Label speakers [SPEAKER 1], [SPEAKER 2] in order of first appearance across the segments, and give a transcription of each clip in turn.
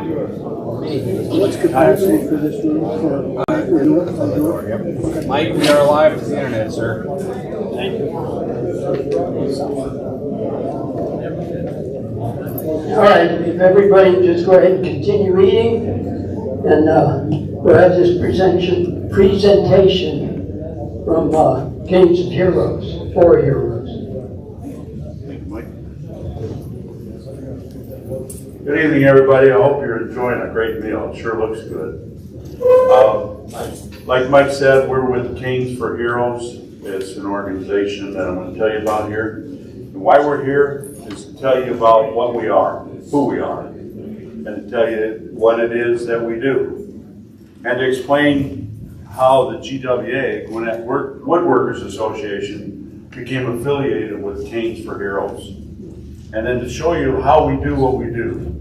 [SPEAKER 1] What's capacity for this room?
[SPEAKER 2] Mike, we are live to the internet, sir.
[SPEAKER 1] Thank you.
[SPEAKER 3] All right, if everybody just go ahead and continue eating, and we'll have this presentation from Kings of Heroes, 4 heroes.
[SPEAKER 4] Thank you, Mike. Good evening, everybody. I hope you're enjoying a great meal. It sure looks good. Like Mike said, we're with Kings for Heroes. It's an organization that I'm going to tell you about here. And why we're here is to tell you about what we are, who we are, and to tell you what it is that we do. And to explain how the GWA, Gwinnett Woodworkers Association, became affiliated with Kings for Heroes. And then to show you how we do what we do.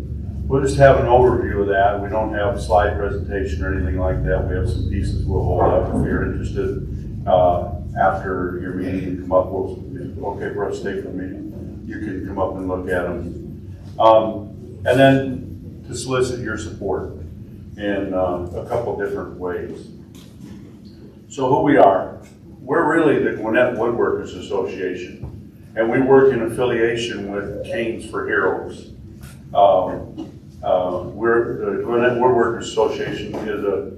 [SPEAKER 4] We'll just have an overview of that. We don't have a slide presentation or anything like that. We have some pieces we'll hold up if you're interested after your meeting. Come up, okay for us to stay for the meeting. You can come up and look at them. And then to solicit your support in a couple different ways. So who we are, we're really the Gwinnett Woodworkers Association, and we work in affiliation with Kings for Heroes. The Gwinnett Woodworkers Association is a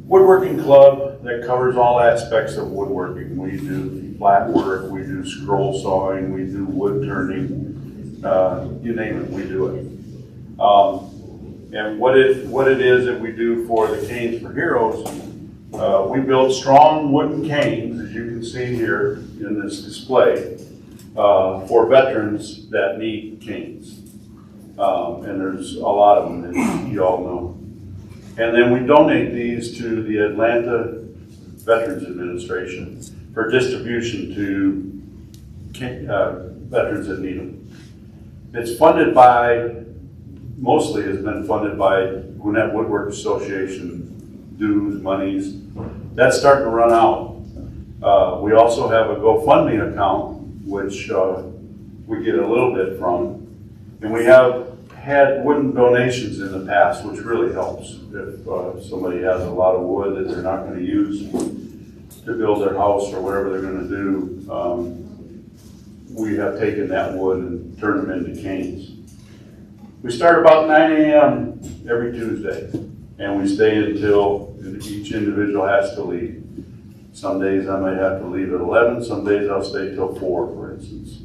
[SPEAKER 4] woodworking club that covers all aspects of woodworking. We do flat work, we do scroll sawing, we do wood turning, you name it, we do it. And what it is that we do for the Canes for Heroes, we build strong wooden canes, as you can see here in this display, for veterans that need canes. And there's a lot of them, as you all know. And then we donate these to the Atlanta Veterans Administration for distribution to veterans that need them. It's funded by, mostly has been funded by Gwinnett Woodworkers Association dues, monies. That's starting to run out. We also have a GoFundMe account, which we get a little bit from. And we have had wooden donations in the past, which really helps. If somebody has a lot of wood that they're not going to use to build their house or whatever they're going to do, we have taken that wood and turned them into canes. We start about 9 a.m. every Tuesday, and we stay until each individual has to leave. Some days I might have to leave at 11, some days I'll stay till 4, for instance.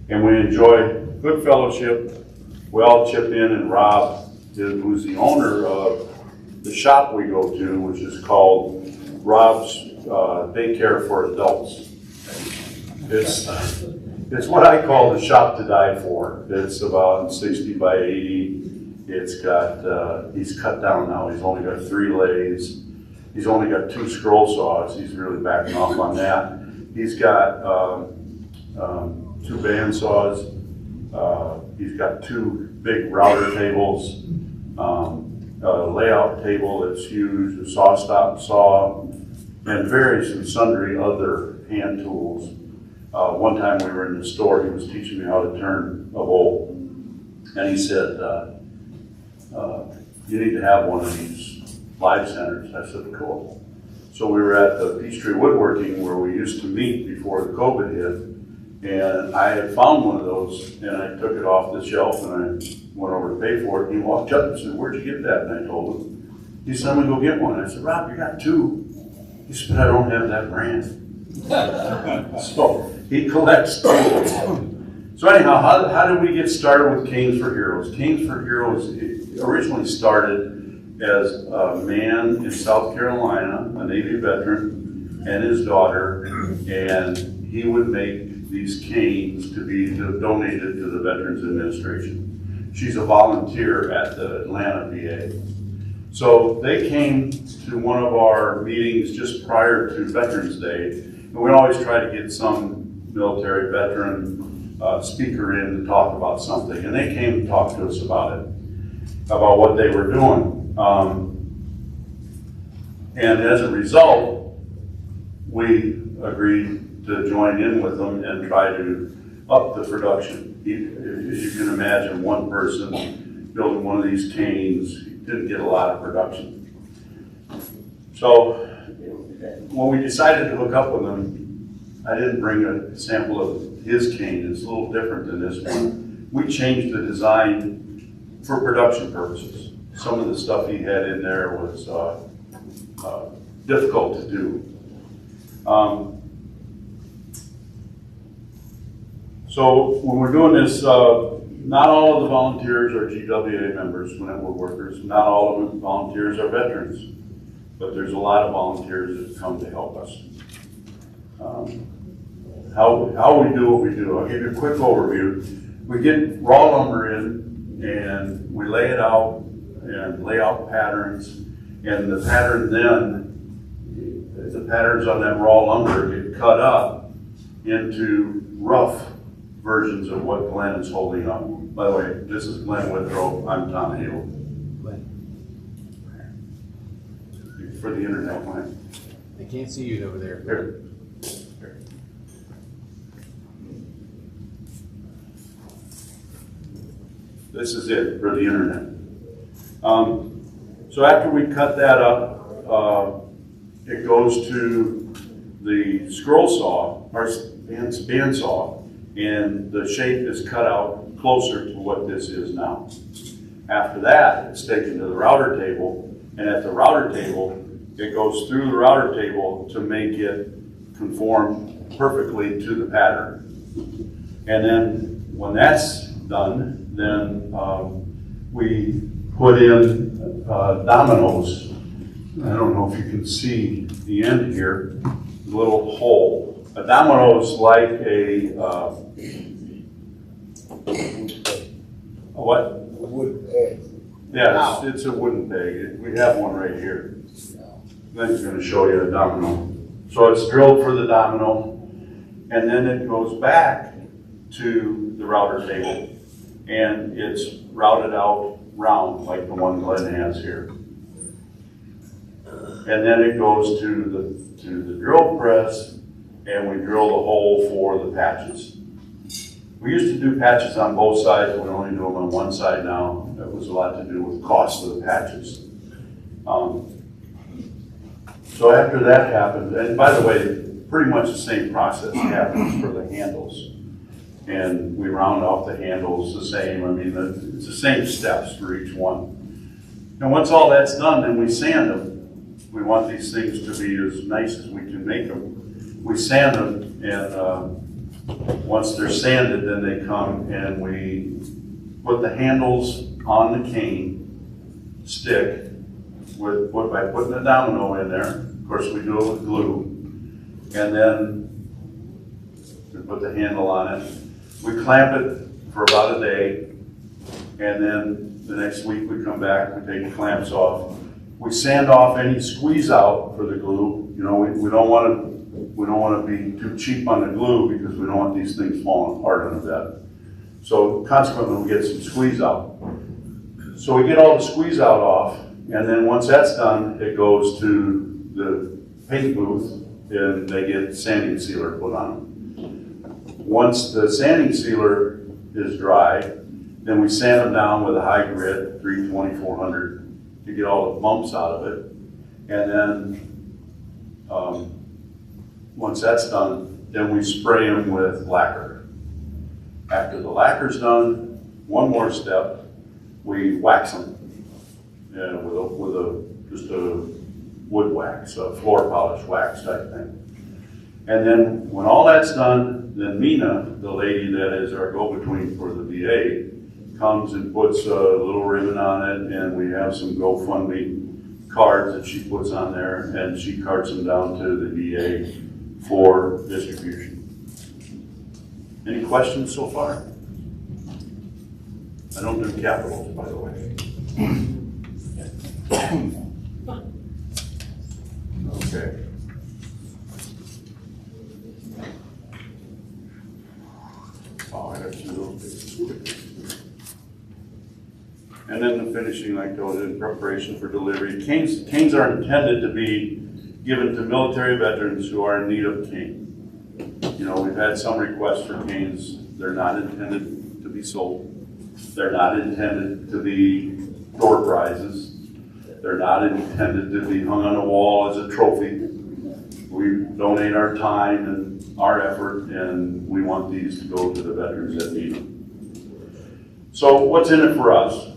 [SPEAKER 4] And we enjoy good fellowship. We all chip in, and Rob, who's the owner of the shop we go to, which is called Rob's Daycare for Adults. It's what I call the shop to die for. It's about 60 by 80. It's got, he's cut down now. He's only got 3 lathes. He's only got 2 scroll saws. He's really backing off on that. He's got 2 band saws. He's got 2 big router tables, a layout table that's huge, a saw stop saw, and various and sundry other hand tools. One time we were in the store, he was teaching me how to turn a bowl, and he said, you need to have one of these live centers. I said, cool. So we were at the Peachtree Woodworking where we used to meet before the COVID hit, and I had found one of those, and I took it off the shelf, and I went over to pay for it, and he walked up and said, where'd you get that? And I told him. He said, I'm gonna go get one. I said, Rob, you got 2. He said, I don't have that brand. So he collects tools. So anyhow, how did we get started with Kings for Heroes? Kings for Heroes originally started as a man in South Carolina, a Navy veteran, and his daughter, and he would make these canes to be donated to the Veterans Administration. She's a volunteer at the Atlanta VA. So they came to one of our meetings just prior to Veterans Day, and we always try to get some military veteran speaker in to talk about something. And they came to talk to us about it, about what they were doing. And as a result, we agreed to join in with them and try to up the production. As you can imagine, one person building one of these canes. He didn't get a lot of production. So when we decided to hook up with him, I didn't bring a sample of his cane. It's a little different than this one. We changed the design for production purposes. Some of the stuff he had in there was difficult to do. So when we're doing this, not all of the volunteers are GWA members, Flint Woodworkers. Not all of the volunteers are veterans, but there's a lot of volunteers that come to help us. How we do what we do, I'll give you a quick overview. We get raw lumber in and we lay it out and lay out patterns, and the pattern then, the patterns on that raw lumber get cut up into rough versions of what Glenn is holding up. By the way, this is Glenn Withrow, I'm Tom Hale. For the internet, Glenn.
[SPEAKER 2] They can't see you over there.
[SPEAKER 4] Here. This is it for the internet. So after we cut that up, it goes to the scroll saw, or band saw, and the shape is cut out closer to what this is now. After that, it's taken to the router table, and at the router table, it goes through the router table to make it conform perfectly to the pattern. And then when that's done, then we put in dominoes. I don't know if you can see the end here, the little hole. A domino is like a what?
[SPEAKER 1] A wood peg.
[SPEAKER 4] Yeah, it's a wooden peg. We have one right here. Then he's going to show you a domino. So it's drilled for the domino, and then it goes back to the router table, and it's routed out round like the one Glenn has here. And then it goes to the drill press, and we drill the hole for the patches. We used to do patches on both sides. We only do them on one side now. That was a lot to do with cost of the patches. So after that happened, and by the way, pretty much the same process happens for the handles. And we round off the handles the same. I mean, it's the same steps for each one. And once all that's done, then we sand them. We want these things to be as nice as we can make them. We sand them, and once they're sanded, then they come and we put the handles on the cane stick by putting a domino in there. Of course, we do it with glue. And then we put the handle on it. We clamp it for about a day. And then the next week we come back, we take the clamps off. We sand off any squeeze out for the glue. You know, we don't want to be too cheap on the glue because we don't want these things falling apart on the bed. So consequently, we get some squeeze out. So we get all the squeeze out off, and then once that's done, it goes to the paint booth, and they get sanding sealer put on them. Once the sanding sealer is dry, then we sand them down with a high grit, 320-400, to get all the bumps out of it. And then once that's done, then we spray them with lacquer. After the lacquer's done, one more step, we wax them with just a wood wax, a floor polish wax type thing. And then when all that's done, then Mina, the lady that is our go-between for the VA, comes and puts a little ribbon on it, and we have some GoFundMe cards that she puts on there, and she carts them down to the VA for distribution. Any questions so far? I don't do capitals, by the way. Okay. Oh, I got two little bits. And then the finishing, like those in preparation for delivery. Canes are intended to be given to military veterans who are in need of a cane. You know, we've had some requests for canes. They're not intended to be sold. They're not intended to be door prizes. They're not intended to be hung on a wall as a trophy. We donate our time and our effort, and we want these to go to the veterans that need them. So what's in it for us?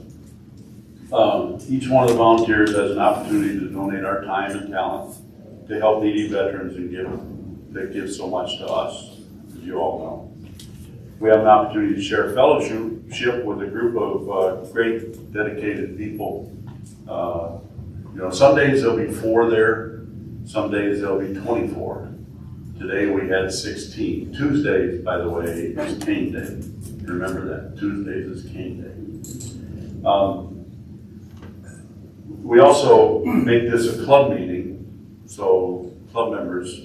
[SPEAKER 4] Each one of the volunteers has an opportunity to donate our time and talent to help needy veterans that give so much to us, as you all know. We have an opportunity to share fellowship with a group of great, dedicated people. Some days there'll be 4 there, some days there'll be 24. Today we had 16. Tuesdays, by the way, is Cane Day. Remember that, Tuesdays is Cane Day. We also make this a club meeting, so club members,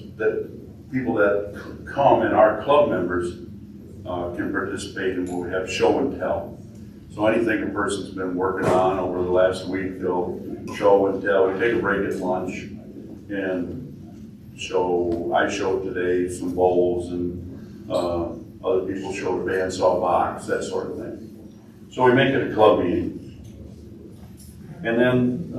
[SPEAKER 4] people that come and are club members can participate in what we have show and tell. So anything a person's been working on over the last week, they'll show and tell. We take a break at lunch and I showed today some bowls, and other people showed a bandsaw box, that sort of thing. So we make it a club meeting. And then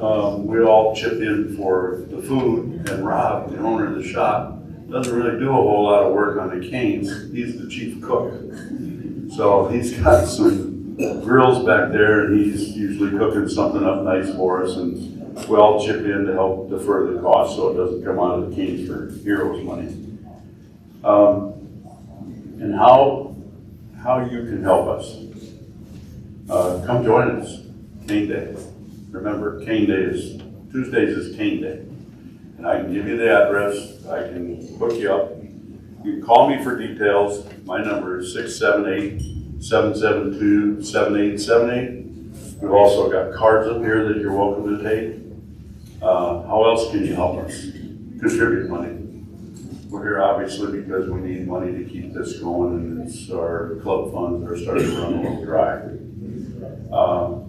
[SPEAKER 4] we all chip in for the food, and Rob, the owner of the shop, doesn't really do a whole lot of work on the canes. He's the chief cook. So he's got some grills back there, and he's usually cooking something up nice for us, and we all chip in to help defer the cost so it doesn't come out of the Canes for Heroes money. And how you can help us. Come join us, Cane Day. Remember, Cane Day is, Tuesdays is Cane Day. And I can give you the address, I can hook you up. You can call me for details. My number is 678-772-7878. We've also got cards up here that you're welcome to take. How else can you help us? Contribute money. We're here obviously because we need money to keep this going, and it's our club funds are starting to run a little dry.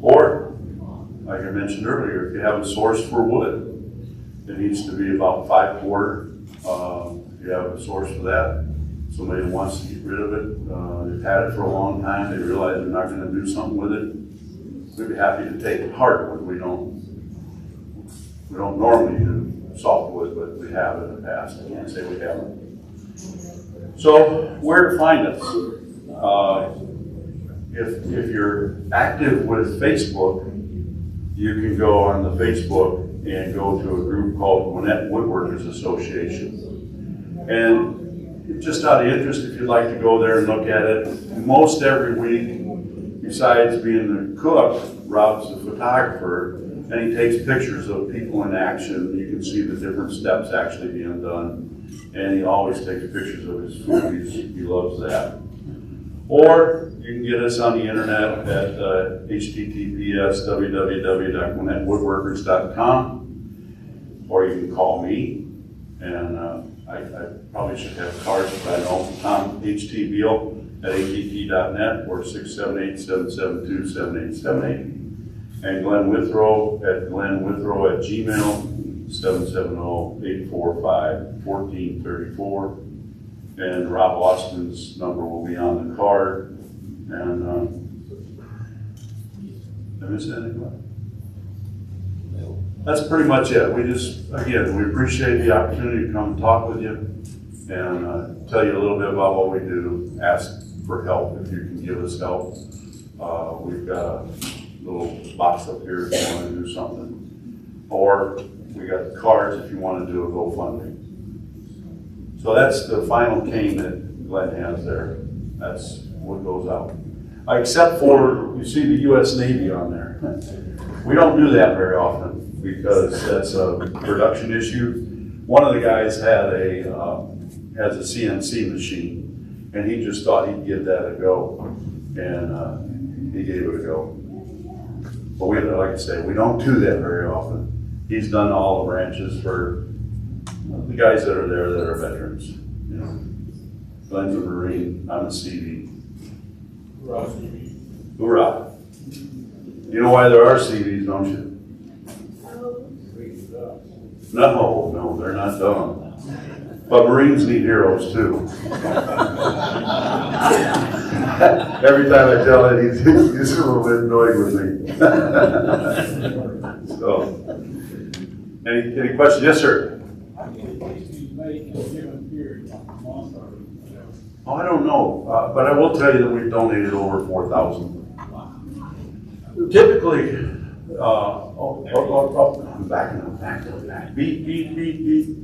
[SPEAKER 4] Or, like I mentioned earlier, if you have a source for wood, it needs to be about 5/4. If you have a source for that, somebody wants to get rid of it, they've had it for a long time, they realize they're not going to do something with it, we'd be happy to take it hardwood. We don't normally do softwood, but we have in the past. I can't say we haven't. So where to find us? If you're active with Facebook, you can go on the Facebook and go to a group called Gwinnett Woodworkers Association. And just out of interest, if you'd like to go there and look at it, most every week, besides being the cook, Rob's the photographer, and he takes pictures of people in action. You can see the different steps actually being done. And he always takes pictures of his food. He loves that. Or you can get us on the internet at https://www.gwinnettwoodworkers.com, or you can call me, and I probably should have cards, but I don't. Tom H.T. Beal at att.net, or 678-772-7878. And Glenn Withrow at gmail, 770-845-1434. And Rob Austin's number will be on the card. And did I miss anything? That's pretty much it. We appreciate the opportunity to come and talk with you and tell you a little bit about what we do. Ask for help if you can give us help. We've got a little box up here if you want to do something. Or we got the cards if you want to do a GoFundMe. So that's the final cane that Glenn has there. That's what goes out. Except for, you see the U.S. Navy on there. We don't do that very often because that's a production issue. One of the guys has a CNC machine, and he just thought he'd give that a go, and he gave it a go. But like I say, we don't do that very often. He's done all the branches for the guys that are there that are veterans. You know, Glenn's a Marine, I'm a CV. Hoorah. You know why there are CVs, don't you? No, they're not dumb. But Marines need heroes too. Every time I tell it, he's a little bit annoyed with me. So, any questions? Yes, sir. Oh, I don't know, but I will tell you that we've donated over 4,000. Typically, I'm backing up. Beep.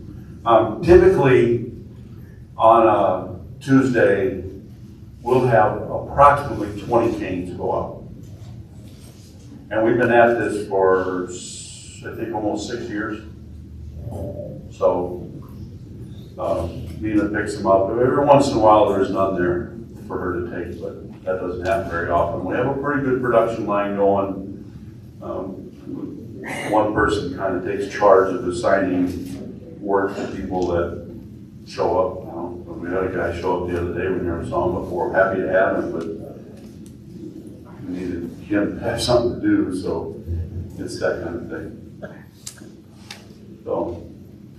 [SPEAKER 4] Typically, on a Tuesday, we'll have approximately 20 canes go out. And we've been at this for, I think, almost 6 years. So, Nina picks them up. Every once in a while, there's none there for her to take, but that doesn't happen very often. We have a pretty good production line going. One person kind of takes charge of assigning work to people that show up. We had a guy show up the other day, we never saw him before. Happy to have him, but we needed him to have something to do, so it's that kind of thing. So,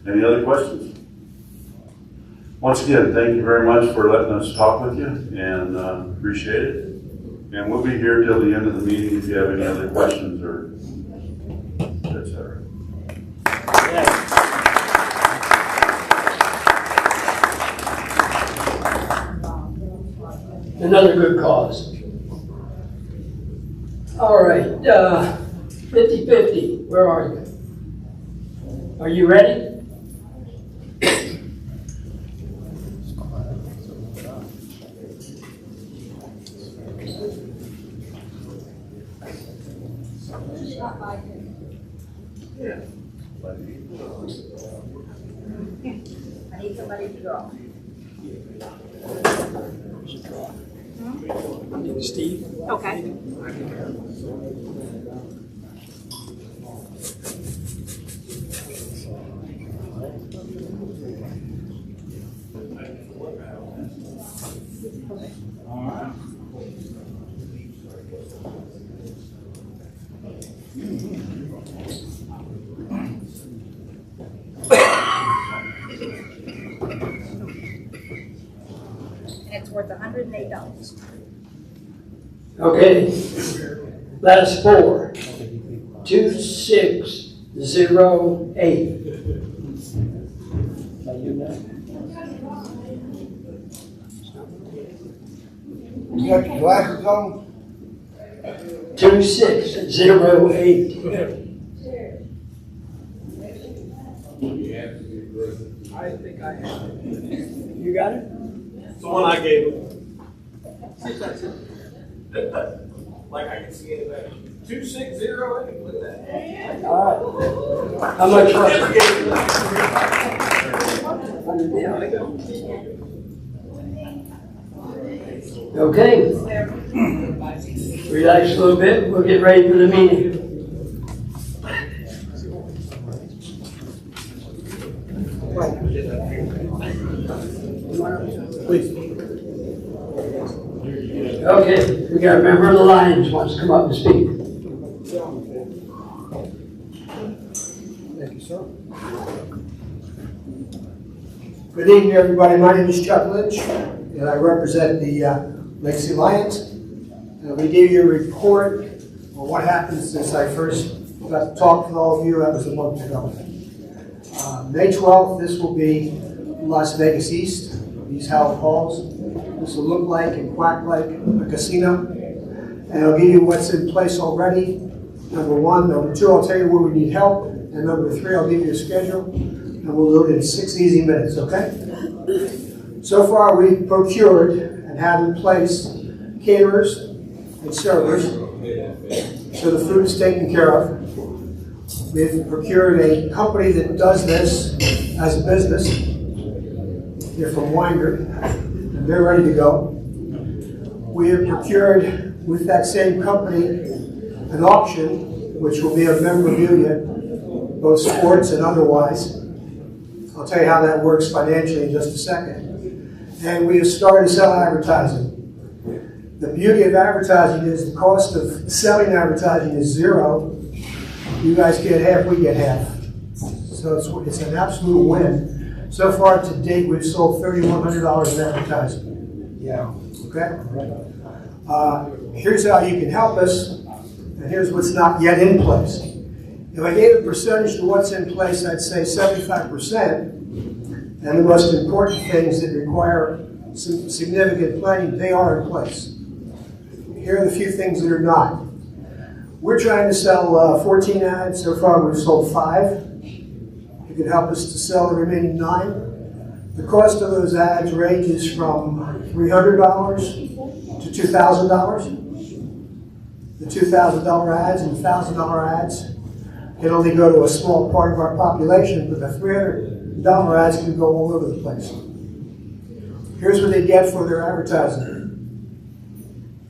[SPEAKER 4] any other questions? Once again, thank you very much for letting us talk with you, and appreciate it. And we'll be here till the end of the meeting if you have any other questions or et cetera.
[SPEAKER 3] Another good cause. All right, 50-50, where are you? Are you ready?
[SPEAKER 5] I need somebody to draw.
[SPEAKER 3] Steve?
[SPEAKER 5] Okay. And it's worth $108.
[SPEAKER 3] Okay, last four. 2608.
[SPEAKER 1] You got your glasses on?
[SPEAKER 3] 2608.
[SPEAKER 6] I think I have it.
[SPEAKER 3] You got it?
[SPEAKER 6] It's the one I gave him. Like I can see it better. 2608, look at that.
[SPEAKER 3] All right. How much was
[SPEAKER 6] Never
[SPEAKER 3] it?
[SPEAKER 6] gave him that.
[SPEAKER 3] Okay. Relax a little bit. We'll get ready for the meeting.
[SPEAKER 1] Please.
[SPEAKER 3] Okay, we got a member of the Lions wants to come up and speak.
[SPEAKER 1] Thank you, sir. Good evening, everybody. My name is Chuck Lynch, and I represent the Legacy Lions. We gave you a report on what happened since I first got to talk with all of you. That was a month ago. May 12th, this will be Las Vegas East, these Howard Halls. This will look like and quack like a casino. And I'll give you what's in place already. Number one. Number two, I'll tell you where we need help. And number three, I'll give you a schedule. And we'll do it in 6 easy minutes, okay? So far, we've procured and have in place caterers and servers. So the food is taken care of. We've procured a company that does this as a business. They're from Weingert, and they're ready to go. We have procured with that same company an auction, which will be of memorabilia, both sports and otherwise. I'll tell you how that works financially in just a second. And we have started to sell advertising. The beauty of advertising is the cost of selling advertising is zero. You guys get half, we get half. So it's an absolute win. So far to date, we've sold $3,100 in advertising.
[SPEAKER 7] Yeah.
[SPEAKER 1] Okay? Here's how you can help us, and here's what's not yet in place. If I gave a percentage to what's in place, I'd say 75%. And the most important things that require some significant planning, they are in place. Here are the few things that are not. We're trying to sell 14 ads. So far, we've sold 5. You can help us to sell the remaining 9. The cost of those ads ranges from $300 to $2,000. The $2,000 ads and $1,000 ads can only go to a small part of our population, but the $300 ads can go all over the place. Here's what they get for their advertising.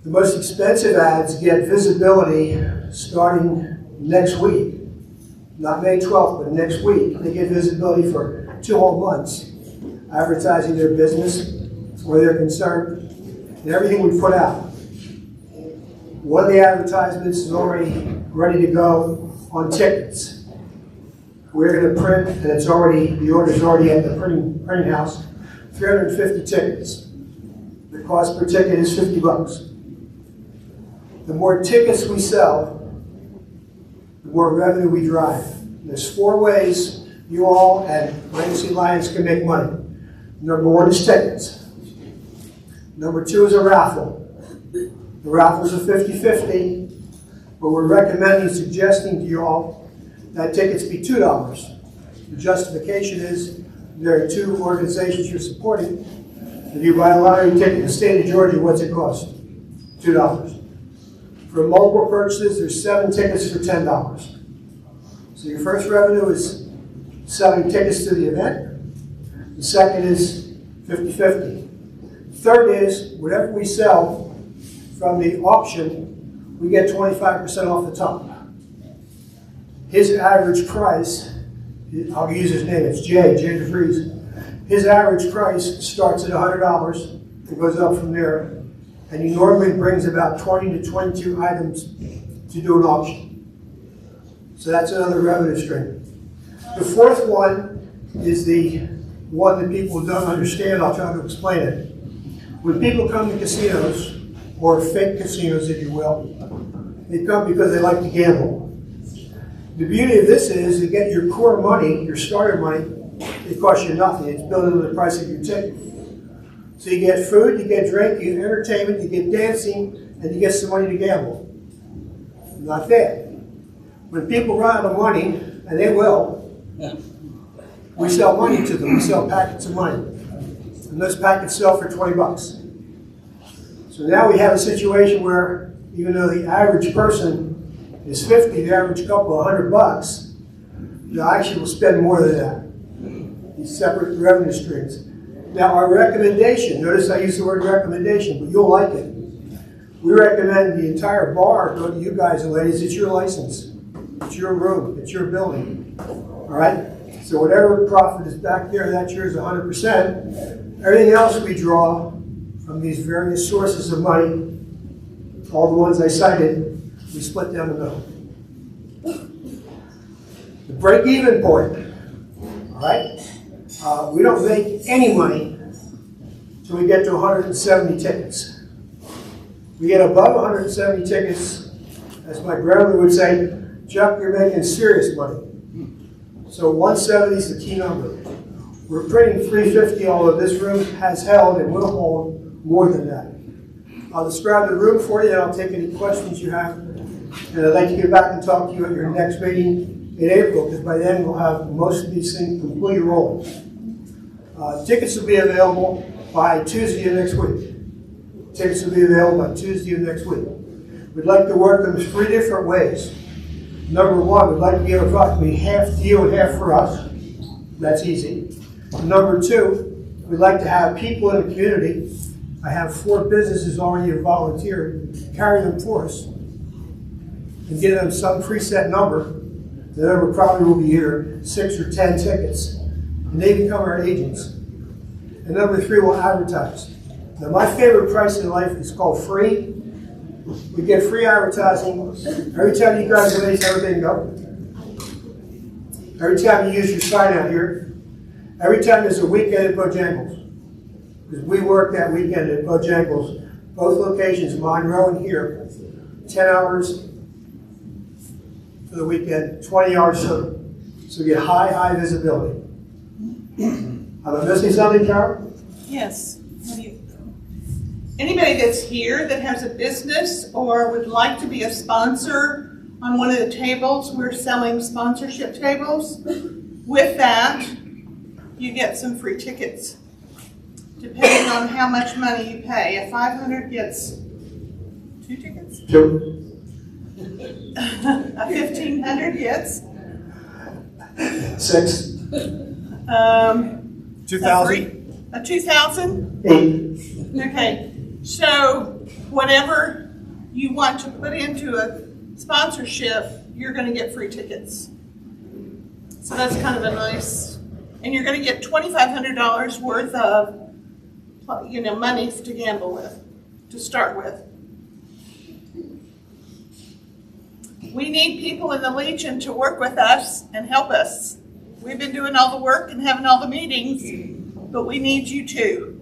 [SPEAKER 1] The most expensive ads get visibility starting next week. Not May 12th, but next week. They get visibility for 2 whole months, advertising their business, where they're concerned, and everything we put out. One of the advertisements is already ready to go on tickets. We're going to print, and it's already, the order's already at the printing house, 350 tickets. The cost per ticket is $50. The more tickets we sell, the more revenue we drive. There's 4 ways you all and Legacy Lions can make money. Number 1 is tickets. Number 2 is a raffle. The raffles are 50-50, but we're recommending, suggesting to you all that tickets be $2. The justification is there are 2 organizations you're supporting. If you buy a lottery ticket in the state of Georgia, what's it cost? $2. For multiple purchases, there's 7 tickets for $10. So your first revenue is selling tickets to the event. The second is 50-50. Third is, whatever we sell from the auction, we get 25% off the top. His average price, I'll use his name, it's Jay DeVries. His average price starts at $100. It goes up from there. And he normally brings about 20 to 22 items to do an auction. So that's another revenue stream. The fourth one is the one that people don't understand. I'll try to explain it. When people come to casinos, or fake casinos if you will, they come because they like to gamble. The beauty of this is to get your core money, your starter money, it costs you nothing. It's built into the price of your ticket. So you get food, you get drink, you get entertainment, you get dancing, and you get some money to gamble. Not bad. When people run out of money, and they will, we sell money to them. We sell packets of money. And those packets sell for $20. So now we have a situation where even though the average person is 50, the average couple $100, they actually will spend more than that. These separate revenue streams. Now our recommendation, notice I use the word recommendation, but you'll like it. We recommend the entire bar go to you guys and ladies. It's your license. It's your room. It's your building. All right? So whatever profit is back there, that's yours 100%. Everything else we draw from these various sources of money, all the ones I cited, we split down the middle. The break-even point, all right? We don't make any money until we get to 170 tickets. We get above 170 tickets, as my grandmother would say, Chuck, you're making serious money. So 170 is the key number. We're printing 350, although this room has held and will hold more than that. I'll describe the room for you, and I'll take any questions you have. And I'd like to get back and talk to you at your next meeting in April, because by then we'll have most of these things completely rolling. Tickets will be available by Tuesday of next week. Tickets will be available by Tuesday of next week. We'd like to work them 3 different ways. Number 1, we'd like to give approximately half to you and half for us. That's easy. Number 2, we'd like to have people in the community. I have 4 businesses already who volunteered, carry them for us, and give them some preset number. The number probably will be either 6 or 10 tickets. And they become our agents. And number 3, we'll advertise. Now, my favorite price in life is called free. We get free advertising every time you guys release everything go. Every time you use your sign out here. Every time there's a weekend at Bojangles, because we work that weekend at Bojangles, both locations, Monroe and here, 10 hours for the weekend, 20 hours shooting. So you get high visibility. Am I missing something, Carol?
[SPEAKER 7] Yes. Anybody that's here that has a business or would like to be a sponsor on one of the tables, we're selling sponsorship tables. With that, you get some free tickets, depending on how much money you pay. A 500 gets 2 tickets.
[SPEAKER 1] 2.
[SPEAKER 7] A 1,500 gets
[SPEAKER 1] 6. 2,000.
[SPEAKER 7] a 2,000.
[SPEAKER 1] 8.
[SPEAKER 7] Okay, so whatever you want to put into a sponsorship, you're going to get free tickets. So that's kind of a nice, and you're going to get $2,500 worth of, money to gamble with, to start with. We need people in the Legion to work with us and help us. We've been doing all the work and having all the meetings, but we need you too.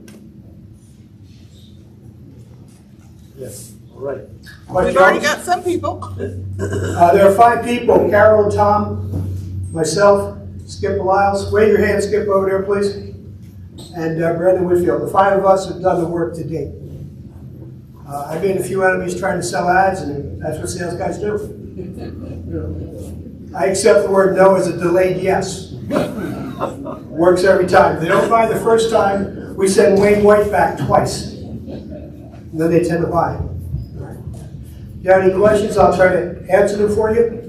[SPEAKER 2] Yes, all right.
[SPEAKER 7] We've already got some people.
[SPEAKER 1] There are 5 people, Carol, Tom, myself, Skip Lyles. Wave your hand, Skip, over there, please. And Brandon Whitfield. The 5 of us have done the work to date. I've made a few enemies trying to sell ads, and that's what sales guys do. I accept the word no as a delayed yes. Works every time. If they don't buy the first time, we send Wayne White back twice. And then they tend to buy. If you have any questions, I'll try to answer them for you.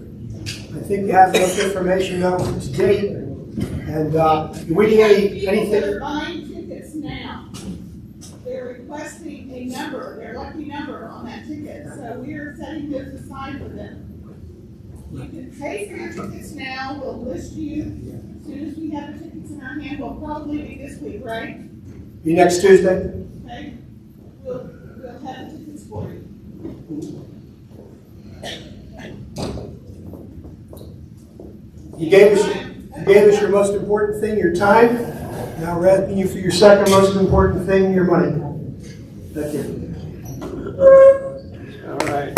[SPEAKER 1] I think you have enough information now to date. And we need anything.
[SPEAKER 7] They're buying tickets now. They're requesting a number, their lucky number on that ticket. So we are setting this aside for them. You can pay for your tickets now. We'll list you as soon as we have the tickets in our hand. Will probably be this week, right?
[SPEAKER 1] Be next Tuesday.
[SPEAKER 7] Okay. We'll have the tickets for you.
[SPEAKER 1] You gave us your most important thing, your time. Now we're asking you for your second most important thing, your money. Thank you.
[SPEAKER 3] All right.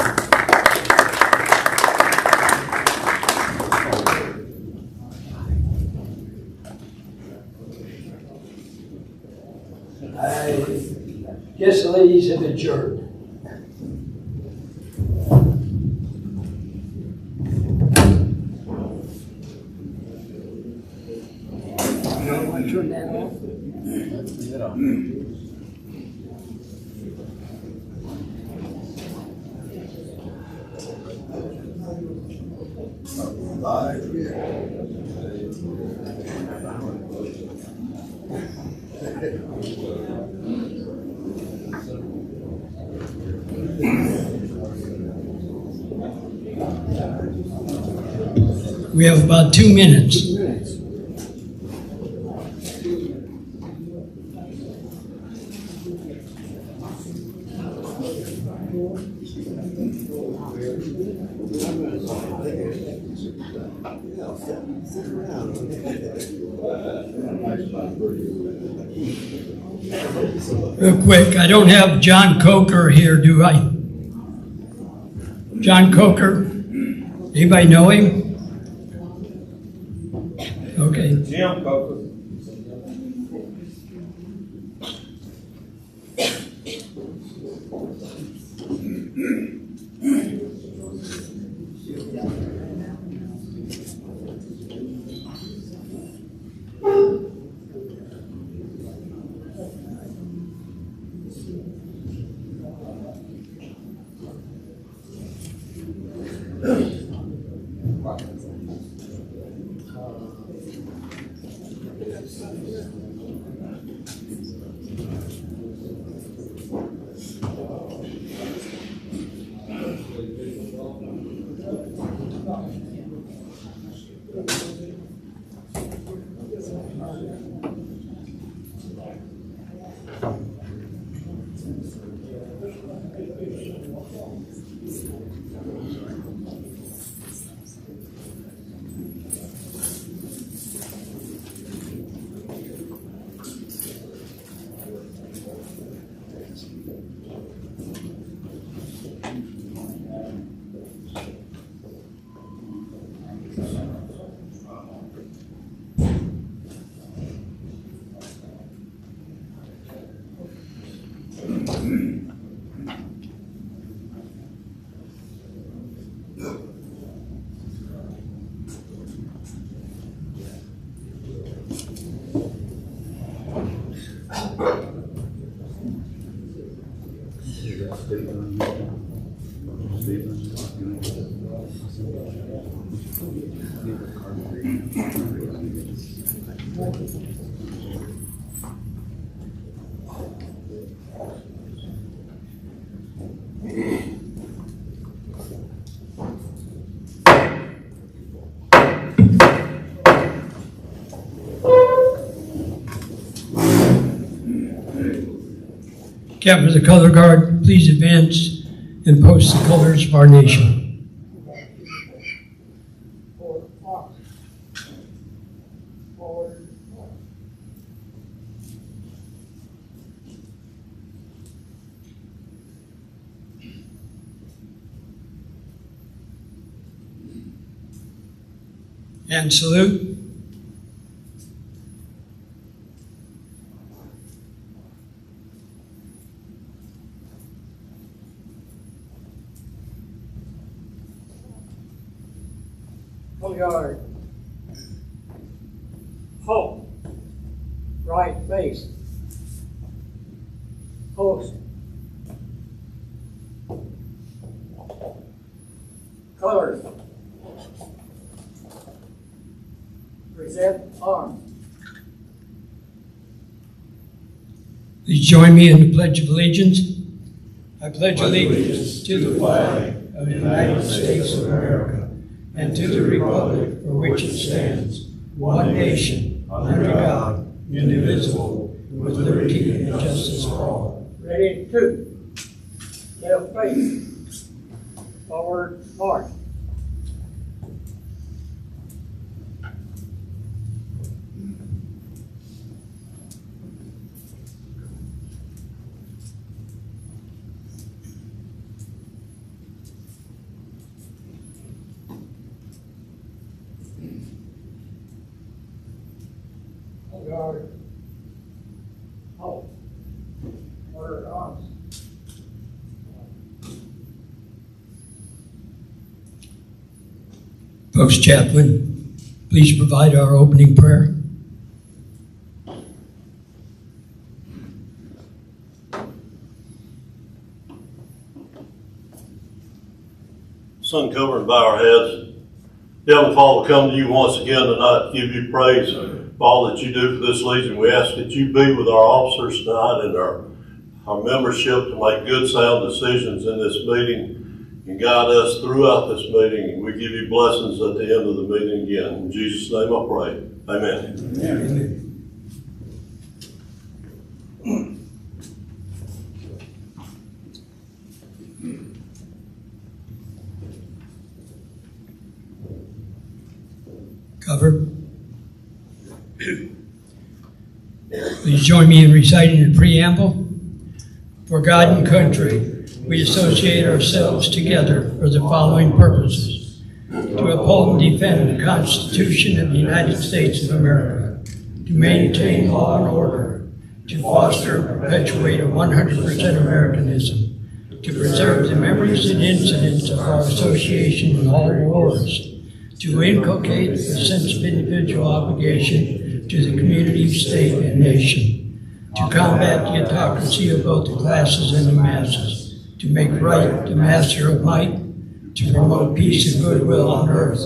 [SPEAKER 3] I guess the ladies have adjourned. Turn that off.
[SPEAKER 2] Leave it on.
[SPEAKER 8] We have about 2 minutes. Real quick, I don't have John Coker here, do I? John Coker? Anybody know him? Okay.
[SPEAKER 6] Jim Coker.
[SPEAKER 8] Captain of the Color Guard, please advance and post the colors of our nation. And salute.
[SPEAKER 3] Guard. Halt. Right face. Post. Colors. Present arms.
[SPEAKER 8] Please join me in the Pledge of Allegiance. I pledge allegiance to the flag of the United States of America and to the republic for which it stands, one nation, under God, indivisible, with liberty and justice for all.
[SPEAKER 3] Ready, two. Left face. Forward march. Guard. Halt. Order arms.
[SPEAKER 8] Post Chaplain, please provide our opening prayer.
[SPEAKER 9] Sun covered by our heads. Heavenly Father, we come to you once again tonight to give you praise for all that you do for this Legion. We ask that you be with our officers tonight and our membership to make good, sound decisions in this meeting and guide us throughout this meeting. And we give you blessings at the end of the meeting again. In Jesus' name I pray. Amen.
[SPEAKER 8] Amen. Cover. Please join me in reciting the preamble. For God and country, we associate ourselves together for the following purposes: to uphold and defend the Constitution of the United States of America, to maintain law and order, to foster and perpetuate a 100% Americanism, to preserve the memories and incidents of our association in all wars, to inculcate a sense of individual obligation to the community, state, and nation, to combat the autocracy of both the classes and the masses, to make right the master of might, to promote peace and goodwill on earth,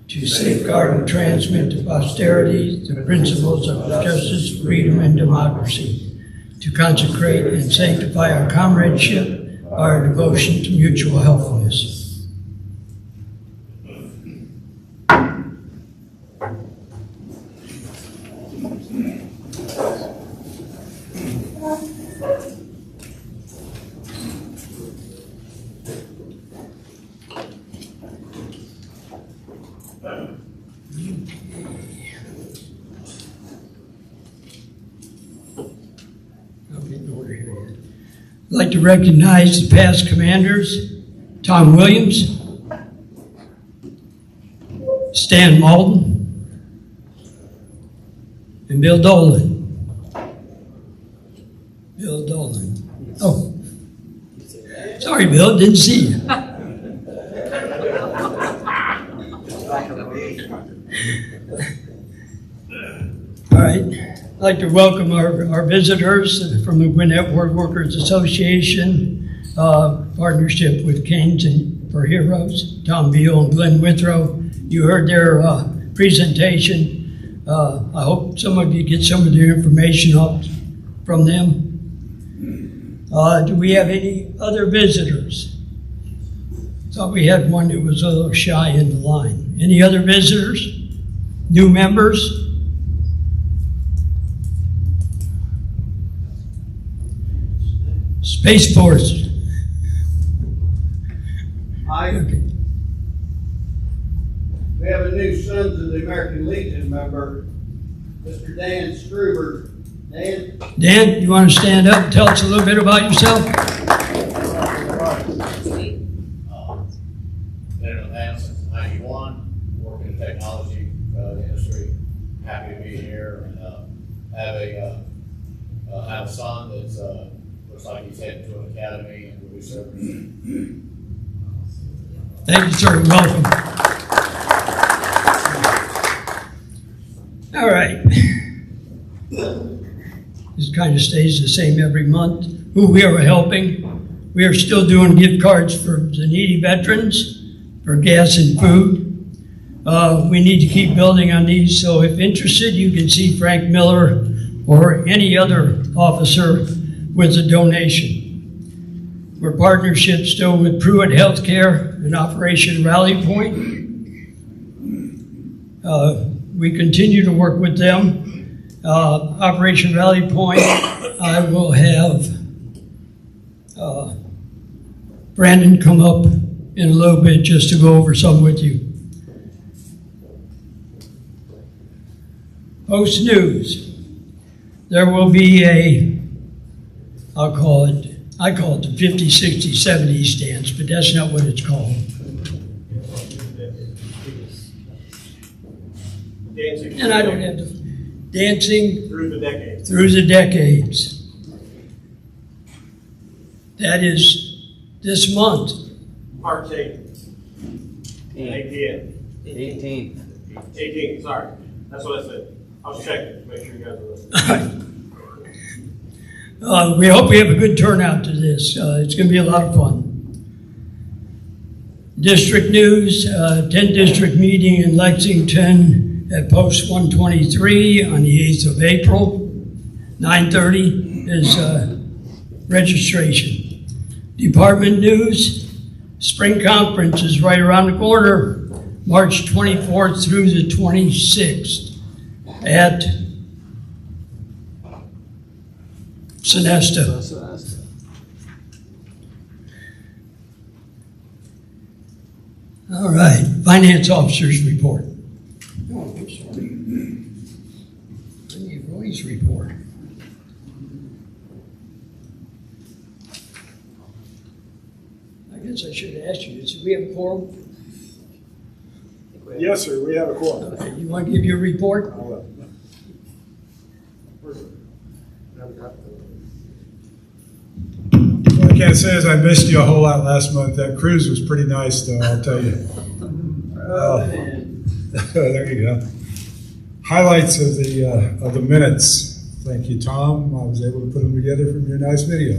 [SPEAKER 8] to safeguard and transmit to posterity the principles of justice, freedom, and democracy, to consecrate and sanctify our comradeship by our devotion to mutual helpfulness. I'd like to recognize the past commanders: Tom Williams, Stan Malden, and Bill Dolan. Bill Dolan. Oh, sorry, Bill, didn't see you. All right. I'd like to welcome our visitors from the Gwinnett Ward Workers Association, partnership with Canes and for Heroes, Tom Beal and Glenn Withrow, You heard their presentation. I hope some of you get some of their information up from them. Do we have any other visitors? Thought we had one that was a little shy in the line. Any other visitors? New members? Space Force. Okay.
[SPEAKER 10] We have a new Sons of the American Legion member, Mr. Dan Struber.
[SPEAKER 8] Dan, you want to stand up and tell us a little bit about yourself?
[SPEAKER 11] Been in the past since '91, working in the technology industry. Happy to be here and have a son that's looks like he's heading to an academy and will be serving.
[SPEAKER 8] Thank you, sir. Welcome. All right. This kind of stays the same every month. Who we are helping. We are still doing gift cards for the needy veterans, for gas and food. We need to keep building on these, so if interested, you can see Frank Miller or any other officer with a donation. We're partnership still with Pruitt Healthcare and Operation Rally Point. We continue to work with them. Operation Rally Point, I will have Brandon come up in a little bit just to go over some with you. Post News. There will be I call it the 50, 60, 70 stance, but that's not what it's called.
[SPEAKER 6] Dancing.
[SPEAKER 8] And I don't have to, dancing
[SPEAKER 6] Through the decades.
[SPEAKER 8] through the decades. That is this month.
[SPEAKER 6] March 8th. 8 p.m.
[SPEAKER 2] 18th.
[SPEAKER 6] 18th, sorry. That's what I said. I was checking to make sure you guys are listening.
[SPEAKER 8] We hope we have a good turnout to this. It's going to be a lot of fun. District news, 10th district meeting in Lexington at Post 123 on the 8th of April. 9:30 is registration. Department news, spring conference is right around the corner, March 24th through the 26th at Sonesta. All right, finance officer's report. Oh, I'm sorry. I need Roy's report. I guess I should have asked you this. Do we have a quorum?
[SPEAKER 2] Yes, sir, we have a quorum.
[SPEAKER 8] Okay, you want to give your report?
[SPEAKER 2] What I can't say is I missed you a whole lot last month. That cruise was pretty nice, though, I'll tell you. There you go. Highlights of the minutes. Thank you, Tom. I was able to put them together from your nice video.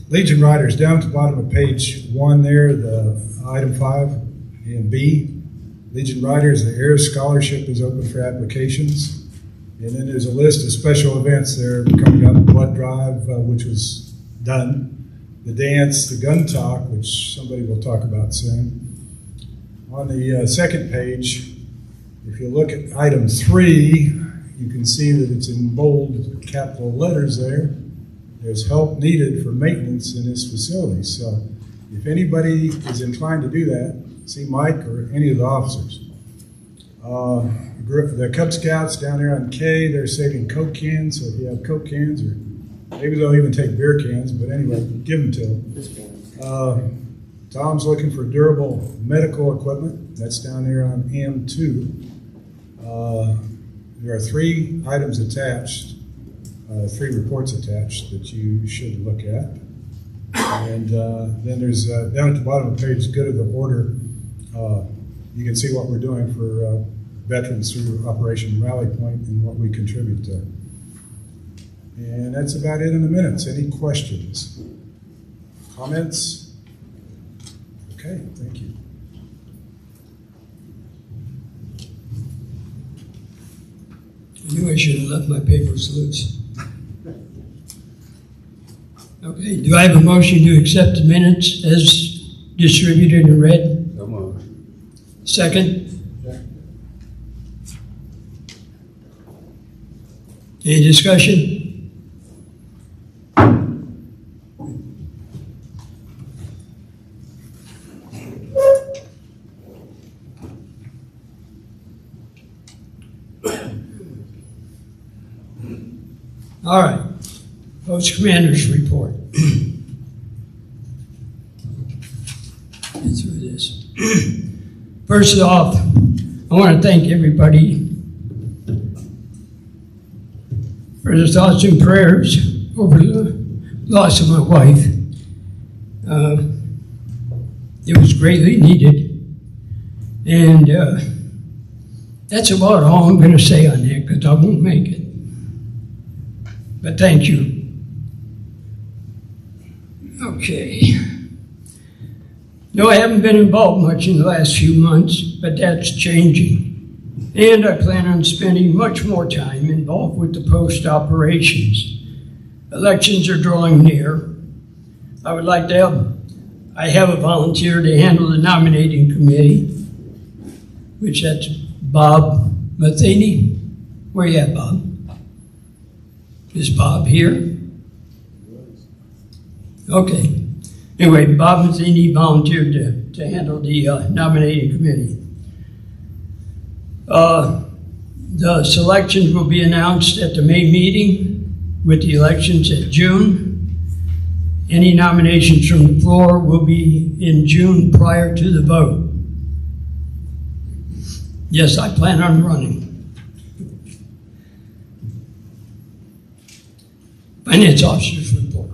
[SPEAKER 2] Legion Riders, down to the bottom of page 1 there, the item 5 and B. Legion Riders, the Air Scholarship is open for applications. And then there's a list of special events there coming up. Blood Drive, which was done. The dance, the gun talk, which somebody will talk about soon. On the second page, if you look at item 3, you can see that it's in bold capital letters there. There's help needed for maintenance in this facility. So if anybody is inclined to do that, see Mike or any of the officers. The Cub Scouts down there on K, they're saving Coke cans. So if you have Coke cans, or maybe they'll even take beer cans, but anyway, give them to them. Tom's looking for durable medical equipment. That's down there on M2. There are 3 items attached, 3 reports attached that you should look at. And then there's, down at the bottom of the page, good of the order, you can see what we're doing for veterans through Operation Rally Point and what we contribute to. And that's about it in the minutes. Any questions? Comments? Okay, thank you.
[SPEAKER 8] I should have left my papers loose. Okay, do I have a motion to accept the minutes as distributed and read?
[SPEAKER 12] So moved.
[SPEAKER 8] Second? Any discussion? All right, Post Commander's report. Get through this. First off, I want to thank everybody for their thoughts and prayers over the loss of my wife. It was greatly needed. And that's about all I'm going to say on that because I won't make it. But thank you. Okay. No, I haven't been involved much in the last few months, but that's changing. And I plan on spending much more time involved with the post operations. Elections are drawing near. I would like to have a volunteer to handle the nominating committee, which that's Bob Matheny. Where you at, Bob? Is Bob here? Okay. Anyway, Bob Matheny volunteered to handle the nominating committee. The selections will be announced at the May meeting with the elections at June. Any nominations from the floor will be in June prior to the vote. Yes, I plan on running. Finance officer's report.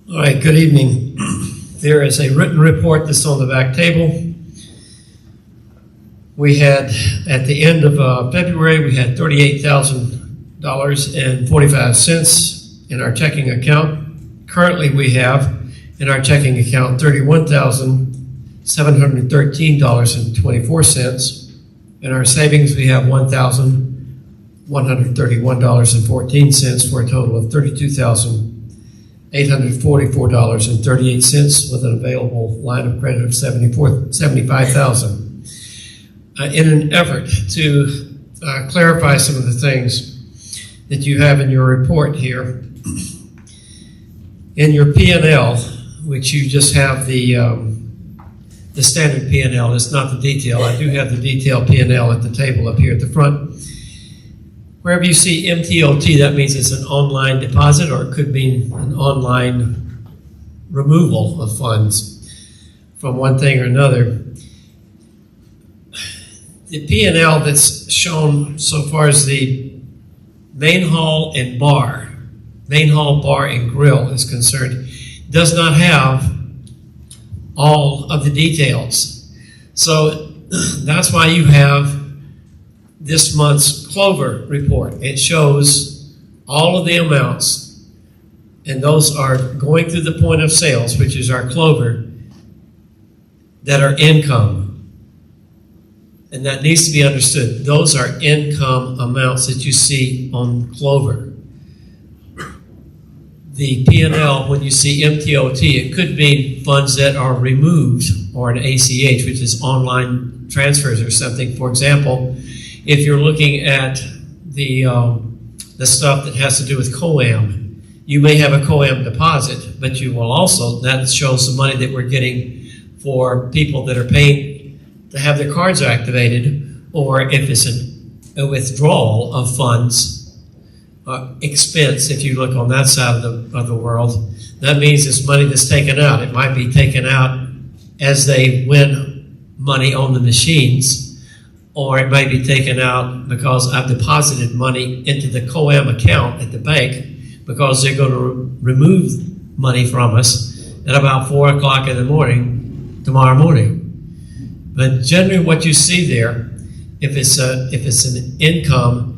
[SPEAKER 13] All right, good evening. There is a written report that's on the back table. We had, at the end of February, we had $38,000.45 in our checking account. Currently, we have in our checking account $31,713.24. In our savings, we have $1,131.14 for a total of $32,844.38 with an available line of credit of $75,000. In an effort to clarify some of the things that you have in your report here, in your P&L, which you just have the standard P&L, it's not the detail. I do have the detailed P&L at the table up here at the front. Wherever you see MTOT, that means it's an online deposit, or it could mean an online removal of funds from one thing or another. The P&L that's shown so far as the main hall and bar, main hall, bar, and grill is concerned, does not have all of the details. So that's why you have this month's Clover report. It shows all of the amounts, and those are going through the point of sales, which is our Clover, that are income. And that needs to be understood. Those are income amounts that you see on Clover. The P&L, when you see MTOT, it could mean funds that are removed, or an ACH, which is online transfers or something. For example, if you're looking at the stuff that has to do with COAM, you may have a COAM deposit, but you will also, that shows the money that we're getting for people that are paying to have their cards activated, or if it's a withdrawal of funds, expense, if you look on that side of the world, that means it's money that's taken out. It might be taken out as they win money on the machines, or it may be taken out because I've deposited money into the COAM account at the bank because they're going to remove money from us at about 4 o'clock in the morning, tomorrow morning. But generally what you see there, if it's an income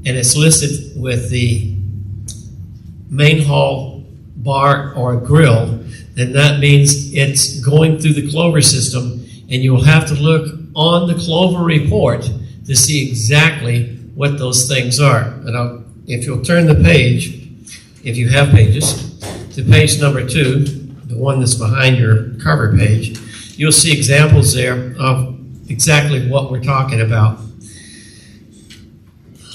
[SPEAKER 13] and it's listed with the main hall bar or grill, then that means it's going through the Clover system, and you will have to look on the Clover report to see exactly what those things are. And if you'll turn the page, if you have pages, to page number 2, the one that's behind your cover page, you'll see examples there of exactly what we're talking about.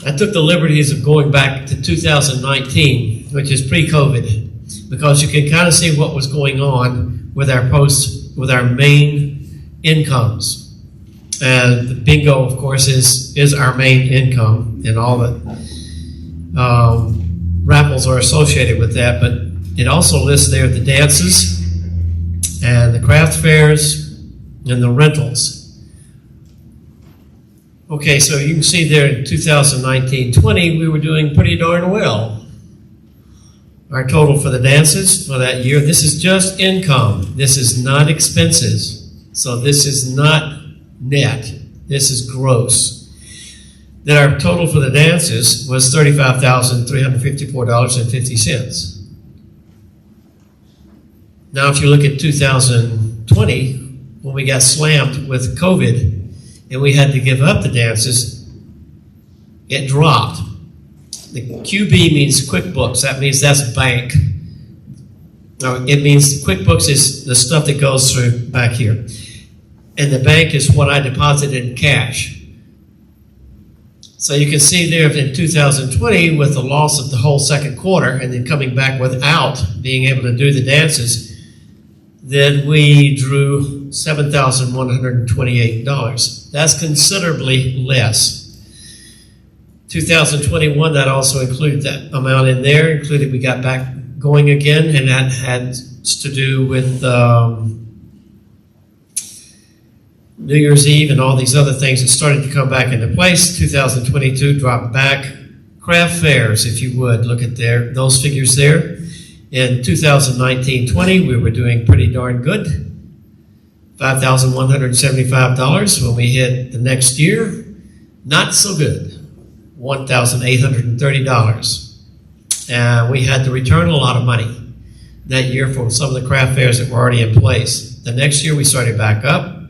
[SPEAKER 13] I took the liberties of going back to 2019, which is pre-COVID, because you can kind of see what was going on with our main incomes. And the bingo, of course, is our main income, and all the raffles are associated with that. But it also lists there the dances and the craft fairs and the rentals. Okay, so you can see there in 2019-20, we were doing pretty darn well. Our total for the dances for that year, this is just income. This is not expenses. So this is not net. This is gross. Then our total for the dances was $35,354.50. Now, if you look at 2020, when we got slammed with COVID and we had to give up the dances, it dropped. The QB means QuickBooks. That means that's bank. Now, it means QuickBooks is the stuff that goes through back here. And the bank is what I deposited in cash. So you can see there in 2020, with the loss of the whole second quarter and then coming back without being able to do the dances, then we drew $7,128. That's considerably less. 2021, that also included that amount in there, included we got back going again, and that had to do with New Year's Eve and all these other things that started to come back into place. 2022 dropped back. Craft fairs, if you would, look at those figures there. In 2019-20, we were doing pretty darn good. $5,175. When we hit the next year, not so good. $1,830. And we had to return a lot of money that year for some of the craft fairs that were already in place. The next year, we started back up.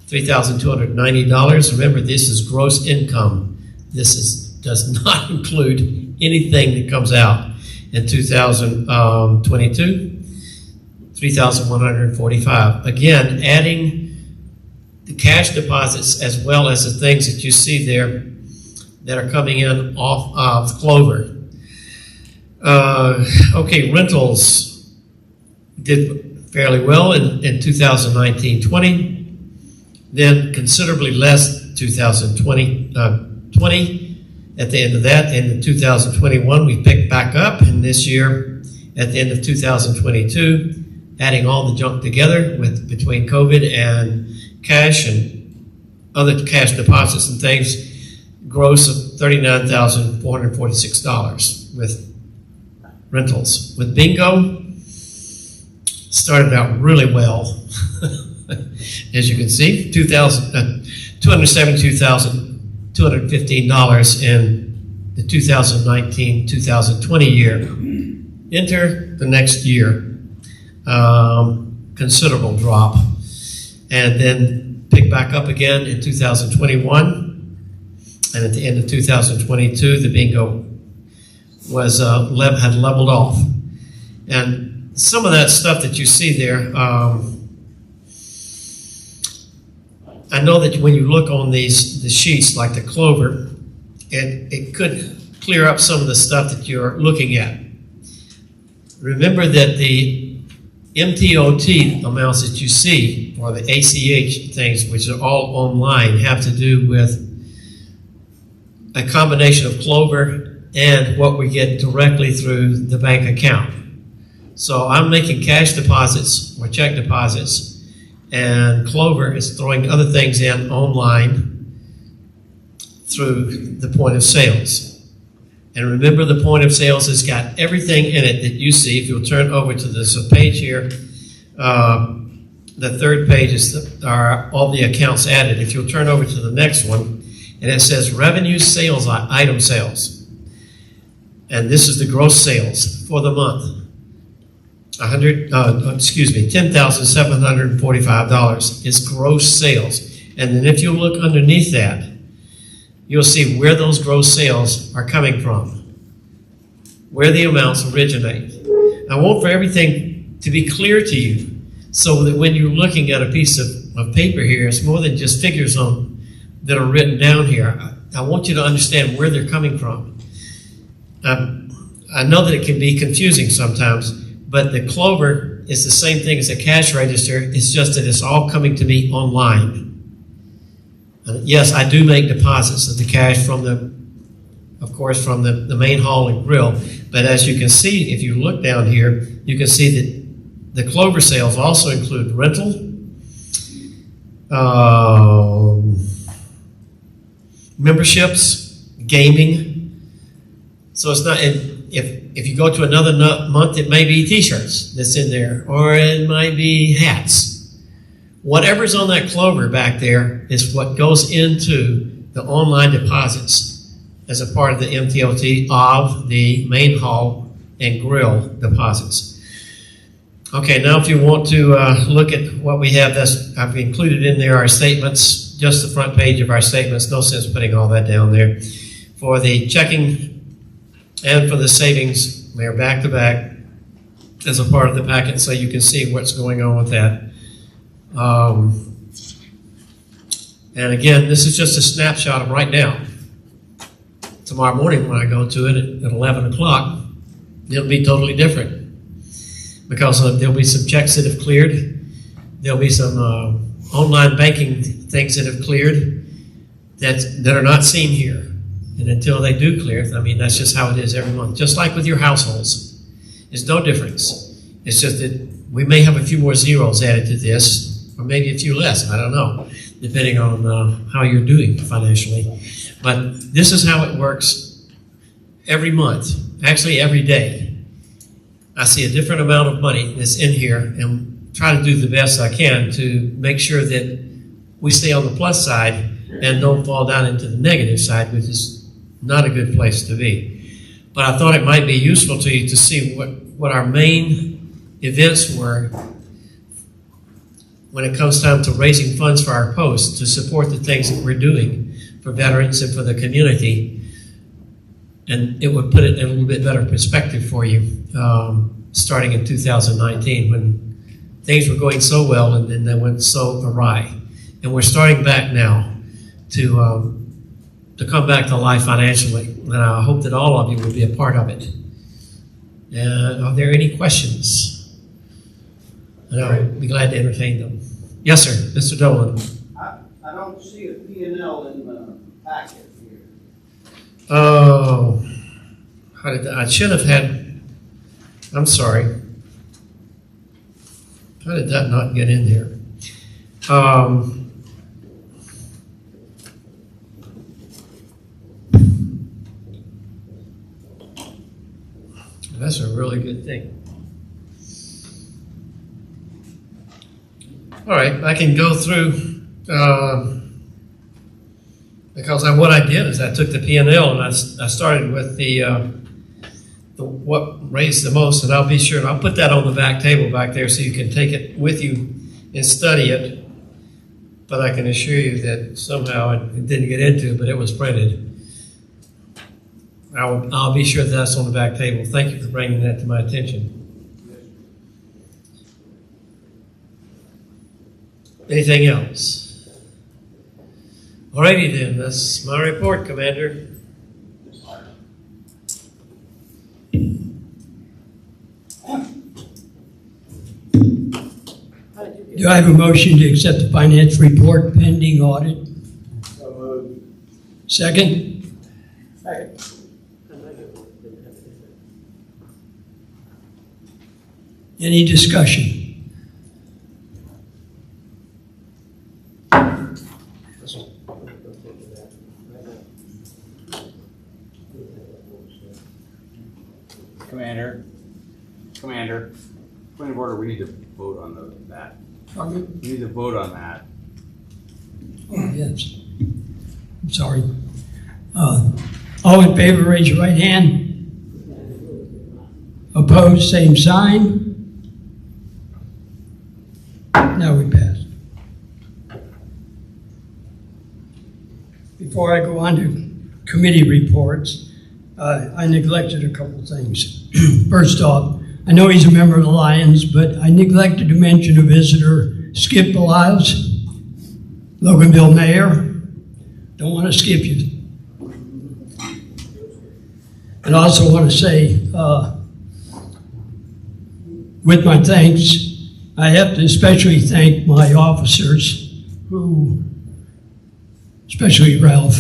[SPEAKER 13] $3,290. Remember, this is gross income. This does not include anything that comes out. In 2022, $3,145. Again, adding the cash deposits as well as the things that you see there that are coming in off of Clover. Okay, rentals did fairly well in 2019-20. Then considerably less 2020. At the end of that, end of 2021, we picked back up, and this year, at the end of 2022, adding all the junk together between COVID and cash and other cash deposits and things, gross of $39,446 with rentals. With bingo, started out really well. As you can see, $272,215 in the 2019-2020 year. Enter the next year, considerable drop, and then pick back up again in 2021, and at the end of 2022, the bingo was had leveled off, and some of that stuff that you see there. I know that when you look on the sheets like the Clover, it could clear up some of the stuff that you're looking at. Remember that the MTOT amounts that you see, or the ACH things, which are all online, have to do with a combination of Clover and what we get directly through the bank account. So I'm making cash deposits or check deposits, and Clover is throwing other things in online through the point of sales. And remember, the point of sales has got everything in it that you see. If you'll turn over to this page here, the third page are all the accounts added. If you'll turn over to the next one, and it says revenue sales, item sales. And this is the gross sales. for the month. $10,745 is gross sales. And then if you look underneath that, you'll see where those gross sales are coming from, where the amounts originate. I want for everything to be clear to you so that when you're looking at a piece of paper here, it's more than just figures that are written down here. I want you to understand where they're coming from. I know that it can be confusing sometimes, but the Clover is the same thing as a cash register. It's just that it's all coming to me online. Yes, I do make deposits of the cash from the main hall and grill. But as you can see, if you look down here, you can see that the Clover sales also include rental, memberships, gaming. So it's not, if you go to another month, it may be t-shirts that's in there, or it might be hats. Whatever's on that Clover back there is what goes into the online deposits as a part of the MTOT of the main hall and grill deposits. Okay, now if you want to look at what we have, I've included in there our statements, just the front page of our statements. No sense putting all that down there. For the checking and for the savings, they're back to back as a part of the packet, so you can see what's going on with that. And again, this is just a snapshot of right now. Tomorrow morning when I go to it at 11 o'clock, it'll be totally different because there'll be some checks that have cleared. There'll be some online banking things that have cleared that are not seen here. And until they do clear, I mean, that's just how it is every month. Just like with your households. There's no difference. It's just that we may have a few more zeros added to this, or maybe a few less, I don't know, depending on how you're doing financially. But this is how it works every month, actually every day. I see a different amount of money that's in here and try to do the best I can to make sure that we stay on the plus side and don't fall down into the negative side, which is not a good place to be. But I thought it might be useful to you to see what our main events were when it comes time to raising funds for our post to support the things that we're doing for veterans and for the community. And it would put it in a little bit better perspective for you, starting in 2019 when things were going so well and then they went so awry. And we're starting back now to come back to life financially. And I hope that all of you will be a part of it. Are there any questions? And I'll be glad to entertain them. Yes, sir, Mr. Dolan.
[SPEAKER 10] I don't see a P&L in the packet here.
[SPEAKER 13] Oh, I should have had, I'm sorry. How did that not get in there? That's a really good thing. All right, I can go through, because what I did is I took the P&L and I started with the what raised the most, and I'll be sure, and I'll put that on the back table back there so you can take it with you and study it. But I can assure you that somehow it didn't get into, but it was printed. I'll be sure that's on the back table. Thank you for bringing that to my attention. Anything else? Alrighty then, that's my report, Commander.
[SPEAKER 8] Do I have a motion to accept the finance report pending audit?
[SPEAKER 10] So moved.
[SPEAKER 8] Second?
[SPEAKER 10] Second.
[SPEAKER 8] Any discussion?
[SPEAKER 12] Commander, point of order, we need to vote on that.
[SPEAKER 8] Pardon?
[SPEAKER 12] We need to vote on that.
[SPEAKER 8] Oh, yes. I'm sorry. All in favor, raise your right hand. opposed, same sign. Now we passed. Before I go on to committee reports, I neglected a couple things. First off, I know he's a member of the Lions, but I neglected to mention a visitor, Skip Beliles, Loganville Mayor. Don't want to skip you. And I also want to say, with my thanks, I have to especially thank my officers who, especially Ralph,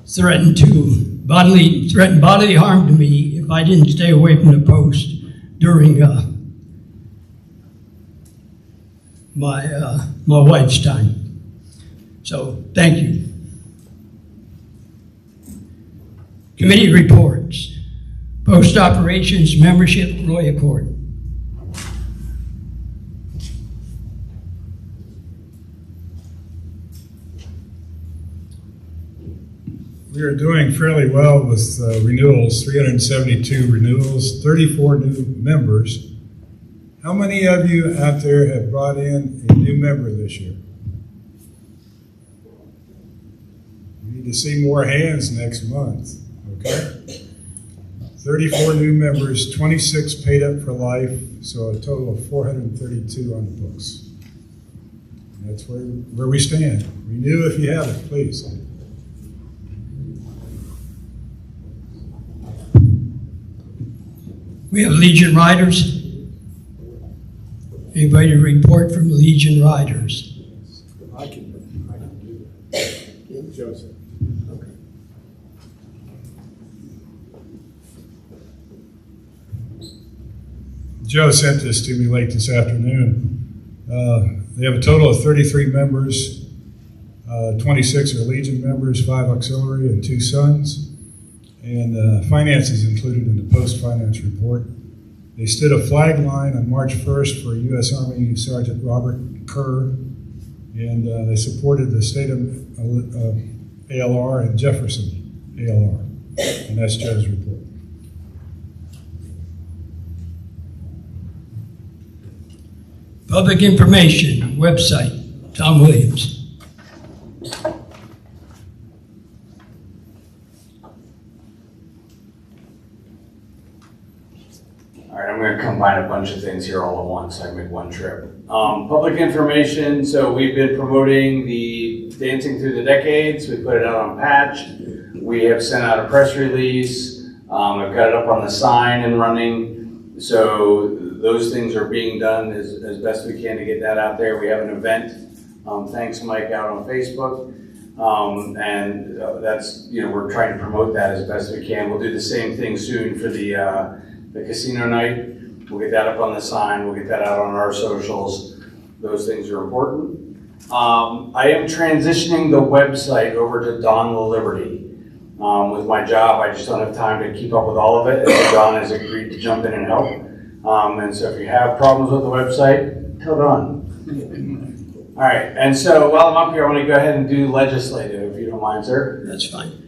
[SPEAKER 8] threatened bodily harm to me if I didn't stay away from the post during my wife's time. So, thank you. Committee reports. Post operations membership, Roy Accord.
[SPEAKER 2] We are doing fairly well with renewals, 372 renewals, 34 new members. How many of you out there have brought in a new member this year? We need to see more hands next month, okay? 34 new members, 26 paid up for life, so a total of 432 on the books. And that's where we stand. Renew if you haven't, please.
[SPEAKER 8] We have Legion Riders. Anybody to report from Legion Riders?
[SPEAKER 2] I can do that. Joseph.
[SPEAKER 8] Okay.
[SPEAKER 2] Joe sent this to me late this afternoon. They have a total of 33 members. 26 are Legion members, 5 auxiliary, and 2 sons. And finance is included in the post-finance report. They stood a flag line on March 1st for U.S. Army Sergeant Robert Kerr, and they supported the state of ALR and Jefferson ALR. And that's Joe's report.
[SPEAKER 8] Public information website, Tom Williams.
[SPEAKER 12] All right, I'm going to combine a bunch of things here all at once so I can make one trip. Public information, so we've been promoting the Dancing Through the Decades. We put it out on Patch. We have sent out a press release. I've got it up on the sign and running. So those things are being done as best we can to get that out there. We have an event, thanks Mike, out on Facebook. That's, we're trying to promote that as best we can. We'll do the same thing soon for the casino night. We'll get that up on the sign. We'll get that out on our socials. Those things are important. I am transitioning the website over to Dawn the Liberty. With my job, I just don't have time to keep up with all of it. And Dawn has agreed to jump in and help. And so if you have problems with the website, tell Dawn. All right, and so while I'm up here, I want to go ahead and do legislative, if you don't mind, sir.
[SPEAKER 8] That's fine.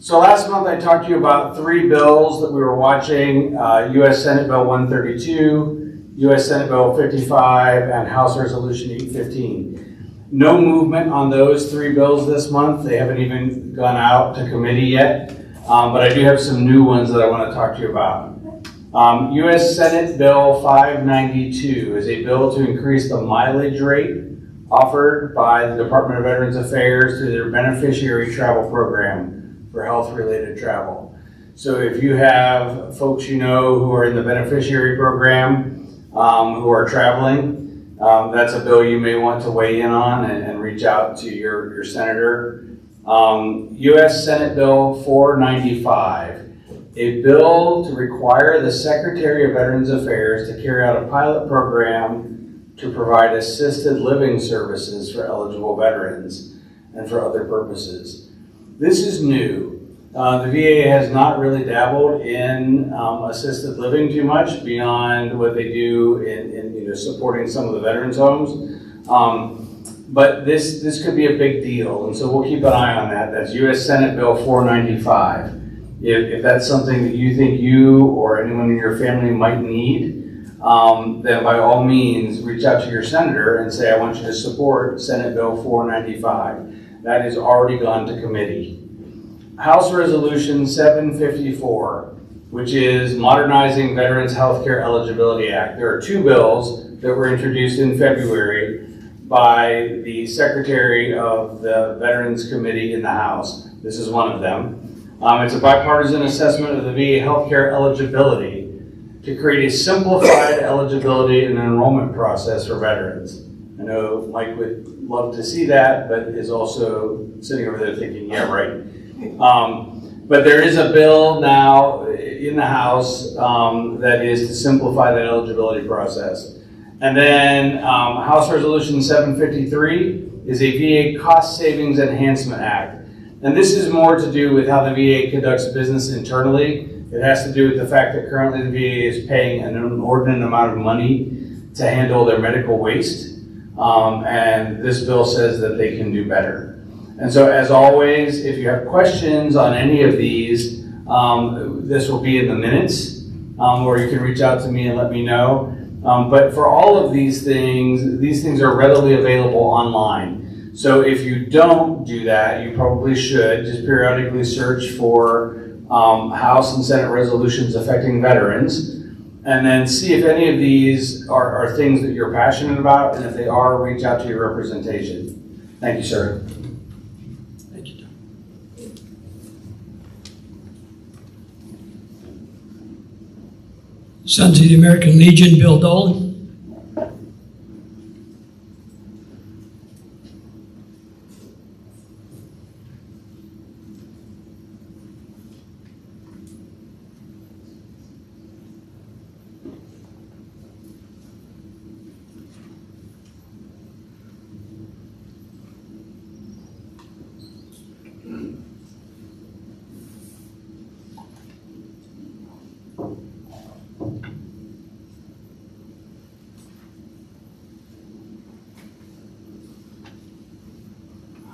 [SPEAKER 12] So last month I talked to you about 3 bills that we were watching, U.S. Senate Bill 132, U.S. Senate Bill 55, and House Resolution 815. No movement on those 3 bills this month. They haven't even gone out to committee yet, but I do have some new ones that I want to talk to you about. U.S. Senate Bill 592 is a bill to increase the mileage rate offered by the Department of Veterans Affairs through their beneficiary travel program for health-related travel. So if you have folks who are in the beneficiary program who are traveling, that's a bill you may want to weigh in on and reach out to your senator. U.S. Senate Bill 495, a bill to require the Secretary of Veterans Affairs to carry out a pilot program to provide assisted living services for eligible veterans and for other purposes. This is new. The VA has not really dabbled in assisted living too much beyond what they do in supporting some of the veterans homes. But this could be a big deal, and so we'll keep an eye on that. That's U.S. Senate Bill 495. If that's something that you think you or anyone in your family might need, then by all means, reach out to your senator and say, I want you to support Senate Bill 495. That has already gone to committee. House Resolution 754, which is Modernizing Veterans Healthcare Eligibility Act. There are two bills that were introduced in February by the Secretary of the Veterans Committee in the House. This is one of them. It's a bipartisan assessment of the VA healthcare eligibility to create a simplified eligibility and enrollment process for veterans. I know Mike would love to see that, but is also sitting over there thinking, yeah, right. But there is a bill now in the House that is to simplify that eligibility process. And then House Resolution 753 is a VA Cost Savings Enhancement Act. And this is more to do with how the VA conducts business internally. It has to do with the fact that currently the VA is paying an inordinate amount of money to handle their medical waste. And this bill says that they can do better. And so as always, if you have questions on any of these, this will be in the minutes, or you can reach out to me and let me know. But for all of these things are readily available online. So if you don't do that, you probably should just periodically search for House and Senate resolutions affecting veterans, and then see if any of these are things that you're passionate about, and if they are, reach out to your representation. Thank you, sir.
[SPEAKER 8] Thank you, Tom. Sons of the American Legion, Bill Dolan.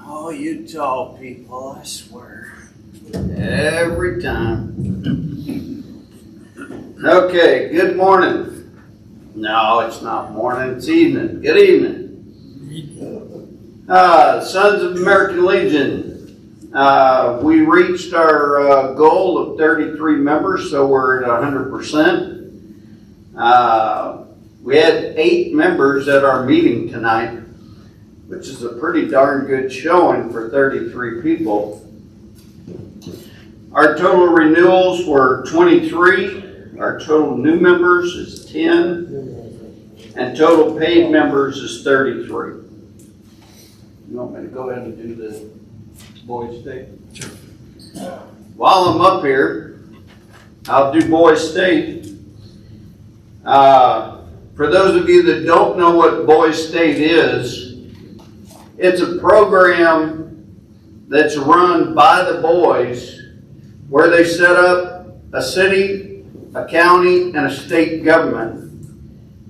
[SPEAKER 10] Oh, you tall people, I swear. Every time. Okay, good morning. No, it's not morning, it's evening. Good evening. Sons of American Legion. We reached our goal of 33 members, so we're at 100%. We had 8 members at our meeting tonight, which is a pretty darn good showing for 33 people. Our total renewals were 23. Our total new members is 10. And total paid members is 33. You want me to go ahead and do the Boys State? Sure. While I'm up here, I'll do Boys State. For those of you that don't know what Boys State is, it's a program that's run by the boys where they set up a city, a county, and a state government.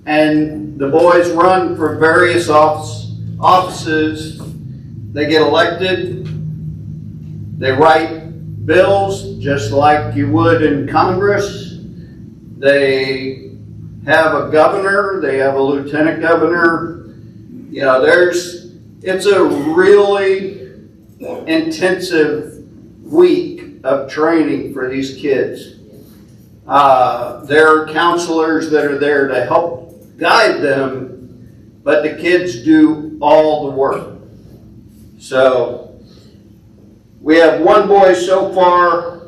[SPEAKER 10] And the boys run for various offices. They get elected. They write bills just like you would in Congress. They have a governor. They have a lieutenant governor. You know, it's a really intensive week of training for these kids. There are counselors that are there to help guide them, but the kids do all the work. So we have one boy so far.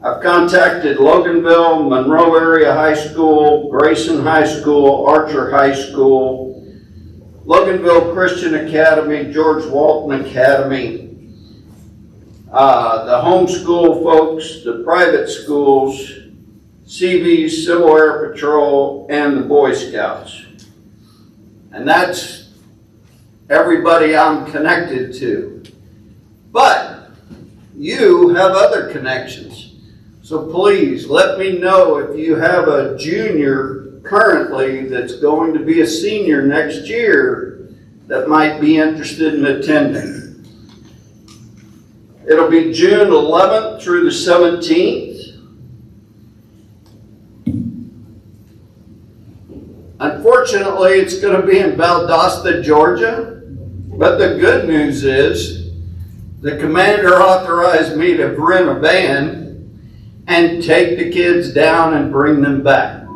[SPEAKER 10] I've contacted Loganville, Monroe Area High School, Grayson High School, Archer High School, Loganville Christian Academy, George Walton Academy, the homeschool folks, the private schools, CVs, Civil Air Patrol, and the Boy Scouts. And that's everybody I'm connected to. But you have other connections. So please let me know if you have a junior currently that's going to be a senior next year that might be interested in attending. It'll be June 11th through the 17th. Unfortunately, it's going to be in Valdosta, Georgia. But the good news is the commander authorized me to rent a van and take the kids down and bring them back.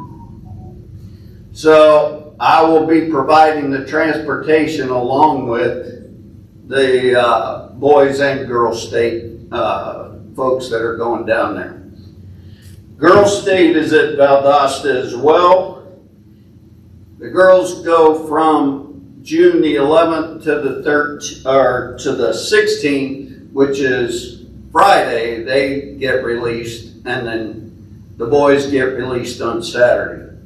[SPEAKER 10] So I will be providing the transportation along with the boys and girls state folks that are going down there. Girls state is at Valdosta as well. The girls go from June the 11th to the 13th, or to the 16th, which is Friday. They get released, and then the boys get released on Saturday.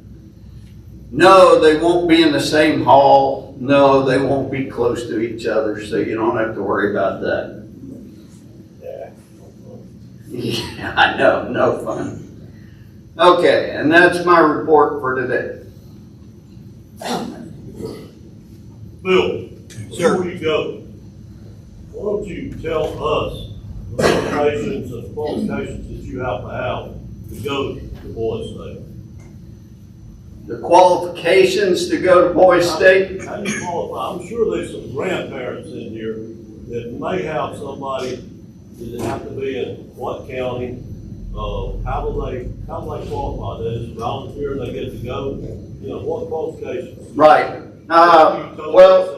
[SPEAKER 10] No, they won't be in the same hall. No, they won't be close to each other, so you don't have to worry about that. Yeah, I know, no fun. Okay, and that's my report for today.
[SPEAKER 9] Bill, before you go, why don't you tell us the limitations and qualifications that you have to have to go to Boys State?
[SPEAKER 10] The qualifications to go to Boys State?
[SPEAKER 9] How do you qualify? I'm sure there's some grandparents in here that may have somebody that have to be in what county. How do they qualify? They just volunteer and they get to go? You know, what qualifications?
[SPEAKER 10] Right. Well,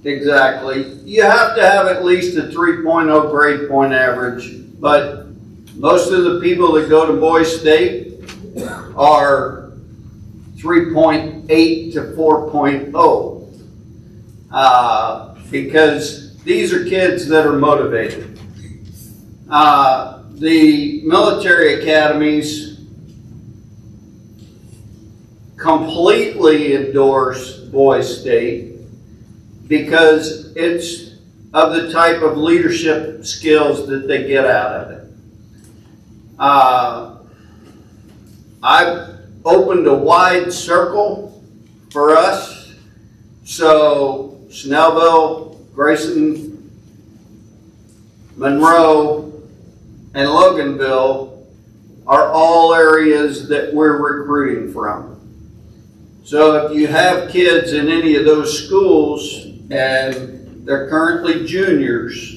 [SPEAKER 10] exactly. You have to have at least a 3.0 grade point average, but most of the people that go to Boys State are 3.8 to 4.0 because these are kids that are motivated. The military academies completely endorse Boys State because it's of the type of leadership skills that they get out of it. I've opened a wide circle for us, so Snellville, Grayson, Monroe, and Loganville are all areas that we're recruiting from. So if you have kids in any of those schools and they're currently juniors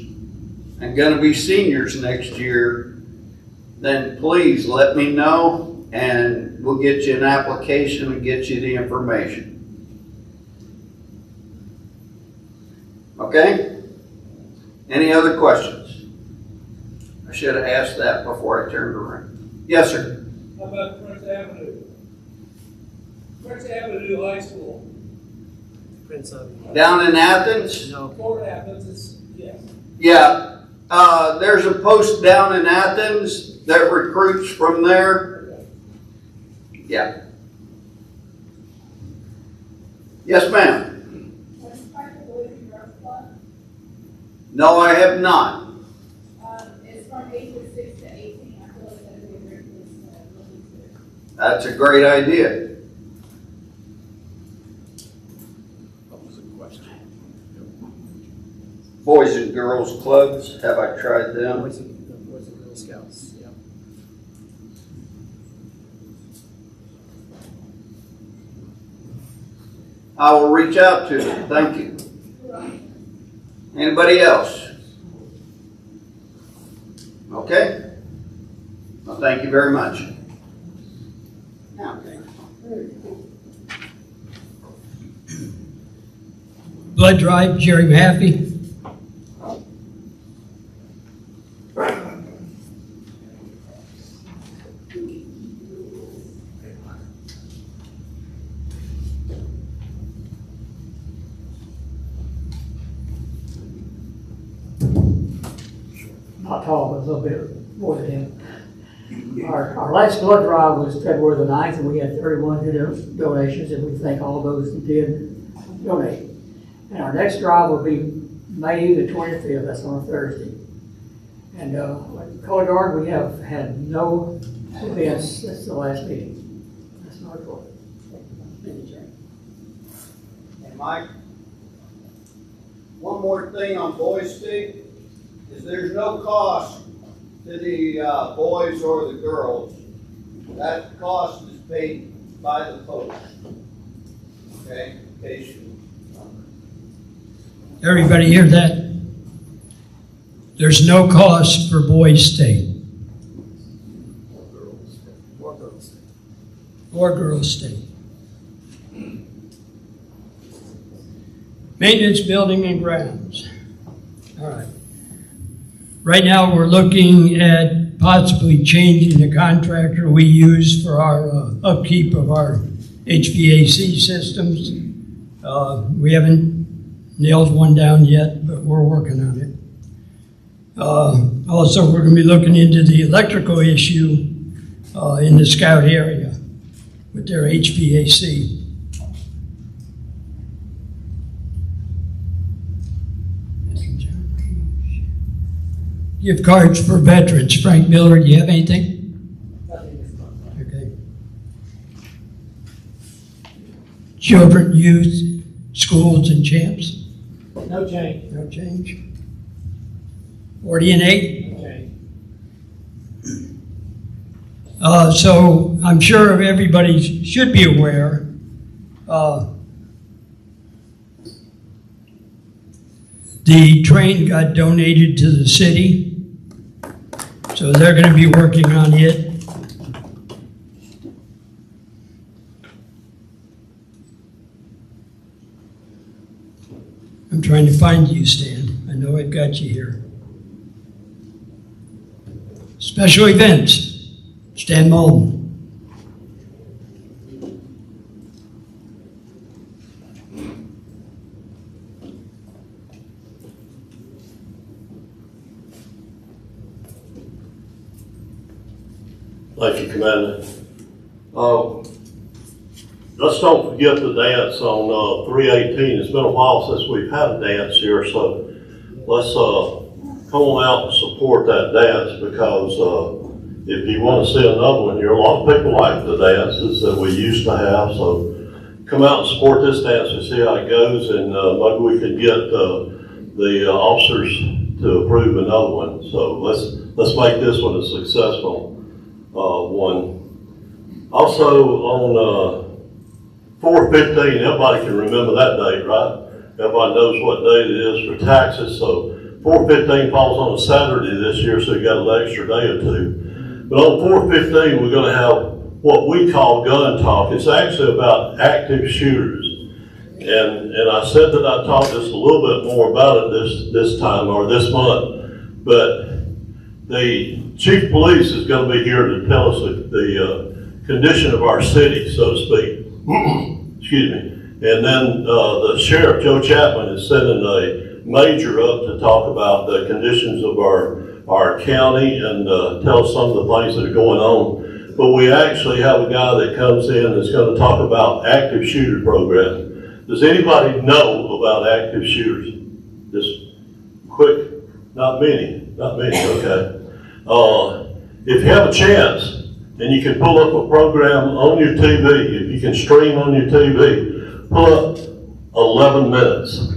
[SPEAKER 10] and going to be seniors next year, then please let me know and we'll get you an application and get you the information. Okay? Any other questions? I should have asked that before I turned around. Yes, sir.
[SPEAKER 14] How about Prince Avenue? Prince Avenue High School.
[SPEAKER 13] Prince Avenue.
[SPEAKER 10] Down in Athens?
[SPEAKER 13] No.
[SPEAKER 14] Fort Athens is, yes.
[SPEAKER 10] Yeah. There's a post down in Athens that recruits from there. Yeah. Yes, ma'am. No, I have not.
[SPEAKER 5] It's from ages 6 to 18. I feel like that would be a great place to look into.
[SPEAKER 10] That's a great idea.
[SPEAKER 11] What was the question?
[SPEAKER 10] Boys and girls clubs, have I tried them?
[SPEAKER 13] Boys and Girl Scouts, yeah.
[SPEAKER 10] I will reach out to them. Thank you. Anybody else? Okay. Well, thank you very much.
[SPEAKER 8] Blood drive, Jerry Mahaffey.
[SPEAKER 3] Not tall, but a little bit more than him. Our last blood drive was February the 9th, and we had 31 donations, and we thank all those who did donate. And our next drive will be May the 25th, that's on a Thursday. And Color Guard, we have had no events since the last meeting. That's my report. Thank you, Jerry.
[SPEAKER 10] And Mike, one more thing on Boys State. is there's no cost to the boys or the girls. That cost is paid by the post. Okay, in case you.
[SPEAKER 8] Everybody hear that? There's no cost for Boys State. Or Girls State. Maintenance, building, and grounds. All right. Right now, we're looking at possibly changing the contractor we use for our upkeep of our HVAC systems. We haven't nailed one down yet, but we're working on it. Also, we're going to be looking into the electrical issue in the Scout area with their HVAC. Gift cards for veterans. Frank Miller, do you have anything? Okay. Children, youth, schools, and champs?
[SPEAKER 3] No change.
[SPEAKER 8] No change. 40 and 8?
[SPEAKER 3] No change.
[SPEAKER 8] So I'm sure everybody should be aware the train got donated to the city, so they're going to be working on it. I'm trying to find you, Stan. I know I've got you here. Special events, Stan Mullen.
[SPEAKER 9] Thank you, Commander. Let's don't forget the dance on 3/18. It's been a while since we've had a dance here, so let's come on out and support that dance, because if you want to see another one here, a lot of people like the dances that we used to have, so come out and support this dance and see how it goes, and maybe we could get the officers to approve another one. So let's make this one a successful one. Also on 4/15, everybody can remember that date, right? Everybody knows what date it is for taxes, so 4/15 falls on a Saturday this year, so you got an extra day or two. But on 4/15, we're gonna have what we call gun talk. It's actually about active shooters. And I said that I'd talk just a little bit more about it this time, or this month, but the chief of police is going to be here to tell us the condition of our city, so to speak. Excuse me. And then the sheriff, Joe Chapman, is sending a major up to talk about the conditions of our county and tell us some of the things that are going on. But we actually have a guy that comes in that's going to talk about active shooter program. Does anybody know about active shooters? Just quick, not many, okay. If you have a chance and you can pull up a program on your TV, if you can stream on your TV, pull up 11 minutes.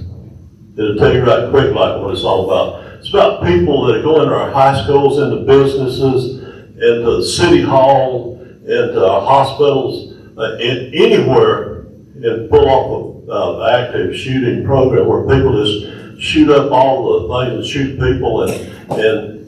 [SPEAKER 9] It'll tell you right quick like what it's all about. It's about people that are going to our high schools, into businesses, into the city hall, into our hospitals, anywhere, and pull off an active shooting program where people just shoot up all the things and shoot people, and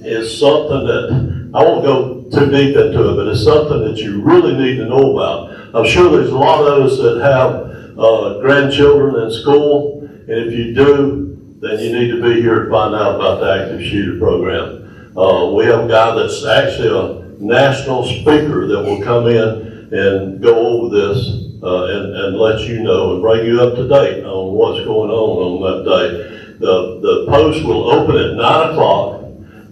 [SPEAKER 9] it's something that, I won't go too deep into it, but it's something that you really need to know about. I'm sure there's a lot of us that have grandchildren in school, and if you do, then you need to be here to find out about the active shooter program. We have a guy that's actually a national speaker that will come in and go over this and let you know and bring you up to date on what's going on that day. The post will open at 9 o'clock.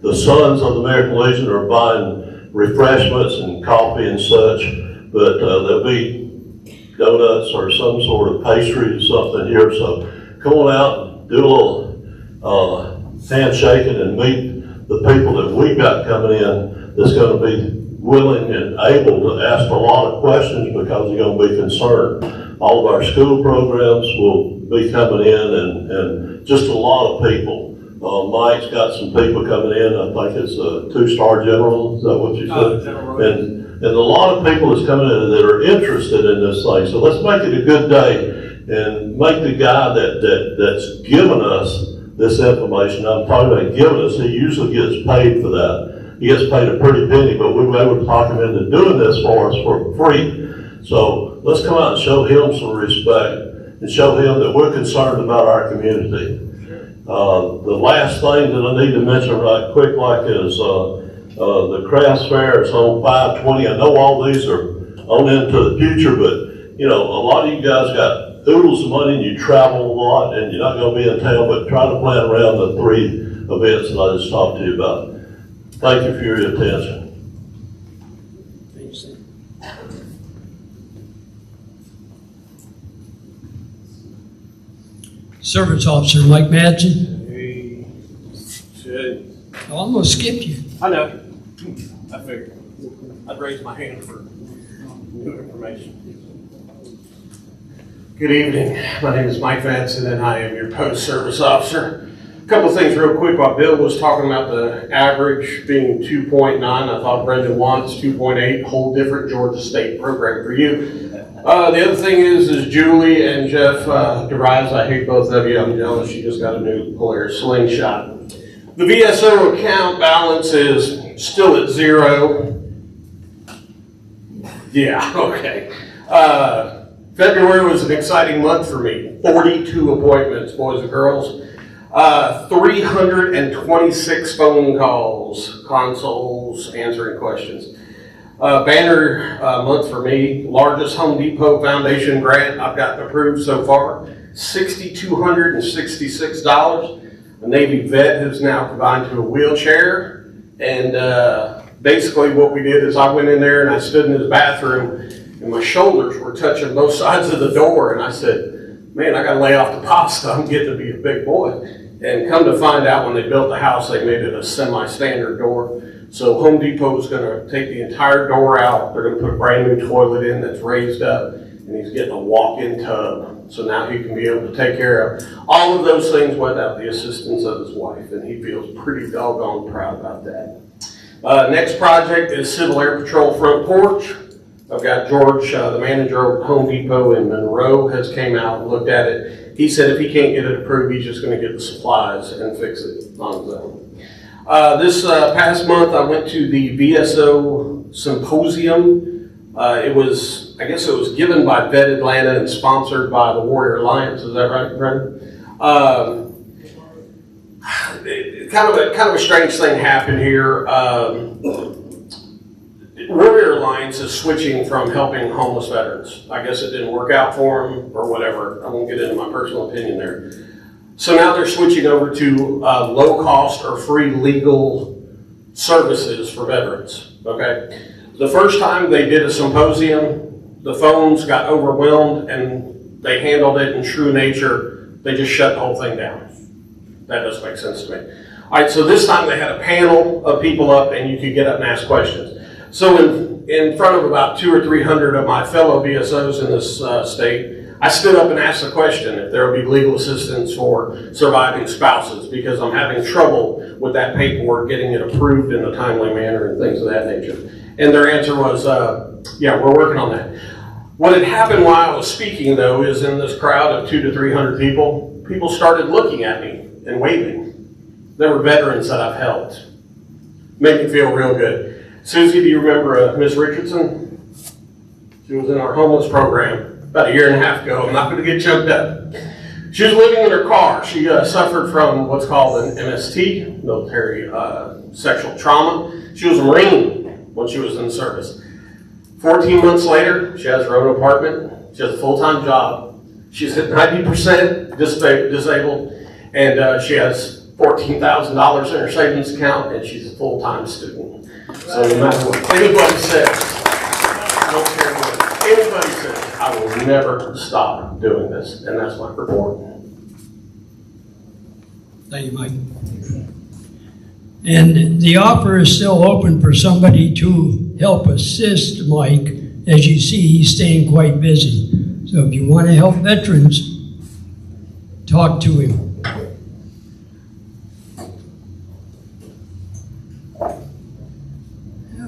[SPEAKER 9] The Sons of the American Legion are buying refreshments and coffee and such, but there'll be donuts or some sort of pastry or something here. So come on out, do a little handshaking and meet the people that we've got coming in that's going to be willing and able to ask a lot of questions because they're going to be concerned. All of our school programs will be coming in, and just a lot of people Mike's got some people coming in, I think it's a 2-star general, is that what you said? And a lot of people that's coming in that are interested in this thing, so let's make it a good day and make the guy that's given us this information, I'm talking about giving us, he usually gets paid for that. He gets paid a pretty penny, but we were able to talk him into doing this for us for free. So let's come out and show him some respect and show him that we're concerned about our community. The last thing that I need to mention right quick like is the crafts fair is on 520. I know all these are on into the future, but you know, a lot of you guys got oodles of money and you travel a lot and you're not going to be in town, but try to plan around the 3 events that I just talked to you about. Thank you for your attention.
[SPEAKER 8] Service Officer Mike Madsen.
[SPEAKER 6] Hey, shit.
[SPEAKER 8] I almost skipped you.
[SPEAKER 6] I know. I figured. I'd raise my hand for new information. Good evening. My name is Mike Madsen and I am your post service officer. A couple of things real quick while Bill was talking about the average being 2.9. I thought Brendan wants 2.8, whole different Georgia State program for you. The other thing is Julie and Jeff derives, I hate both of you, I'm jealous, you just got a new Polaris slingshot. The VSO account balance is still at 0. Yeah, okay. February was an exciting month for me. 42 appointments, boys and girls. 326 phone calls, consoles, answering questions. Banner month for me. Largest Home Depot Foundation grant I've gotten approved so far. $6,266. A Navy vet who's now confined to a wheelchair. And basically what we did is I went in there and I stood in his bathroom and my shoulders were touching both sides of the door. And I said, man, I got to lay off the pasta. I'm getting to be a big boy. And come to find out when they built the house, they made it a semi-standard door. So Home Depot is going to take the entire door out. They're going to put a brand new toilet in that's raised up. And he's getting a walk-in tub. So now he can be able to take care of all of those things without the assistance of his wife. And he feels pretty doggone proud about that. Next project is Civil Air Patrol front porch. I've got George, the manager of Home Depot in Monroe, has came out and looked at it. He said if he can't get it approved, he's just going to get the supplies and fix it on his own. This past month, I went to the VSO Symposium. It was, I guess it was given by Vet Atlanta and sponsored by the Warrior Alliance. Is that right, Brendan? Kind of a strange thing happened here. Warrior Alliance is switching from helping homeless veterans. I guess it didn't work out for them or whatever. I won't get into my personal opinion there. So now they're switching over to low cost or free legal services for veterans, okay? The first time they did a symposium, the phones got overwhelmed and they handled it in true nature. They just shut the whole thing down. That doesn't make sense to me. All right, so this time they had a panel of people up and you could get up and ask questions. So in front of about 200 or 300 of my fellow VSOs in this state, I stood up and asked the question if there would be legal assistance for surviving spouses because I'm having trouble with that paperwork, getting it approved in a timely manner and things of that nature. And their answer was, yeah, we're working on that. What had happened while I was speaking, though, is in this crowd of 200 to 300 people started looking at me and waving. There were veterans that I've helped. Made me feel real good. Susie, do you remember Miss Richardson? She was in our homeless program about 1.5 years ago. I'm not going to get choked up. She was living in her car. She suffered from what's called an MST, military sexual trauma. She was a Marine when she was in service. 14 months later, she has her own apartment. She has a full-time job. She's at 90% disabled, and she has $14,000 in her savings account, and she's a full-time student. So no matter what anybody says, I don't care what anybody says, I will never stop doing this, and that's my report.
[SPEAKER 8] Thank you, Mike. And the offer is still open for somebody to help assist Mike. As you see, he's staying quite busy. So if you want to help veterans, talk to him.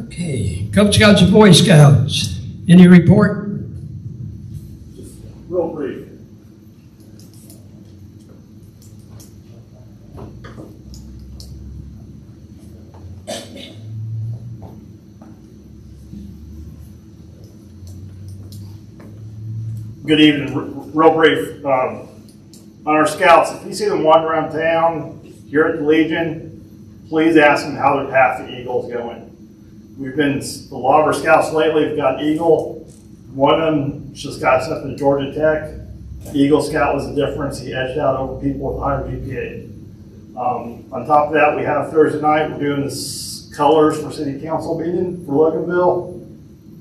[SPEAKER 8] Okay, Cub Scouts and Boy Scouts, any report?
[SPEAKER 15] Real brief. Good evening. Real brief. On our scouts, if you see them walking around town here at the Legion, please ask them how their path to Eagle is going. A lot of our scouts lately have got Eagle. One of them just got accepted to Georgia Tech. Eagle Scout was the difference. He edged out over people with higher GPA. On top of that, we have Thursday night, we're doing this colors for city council meeting for Loganville.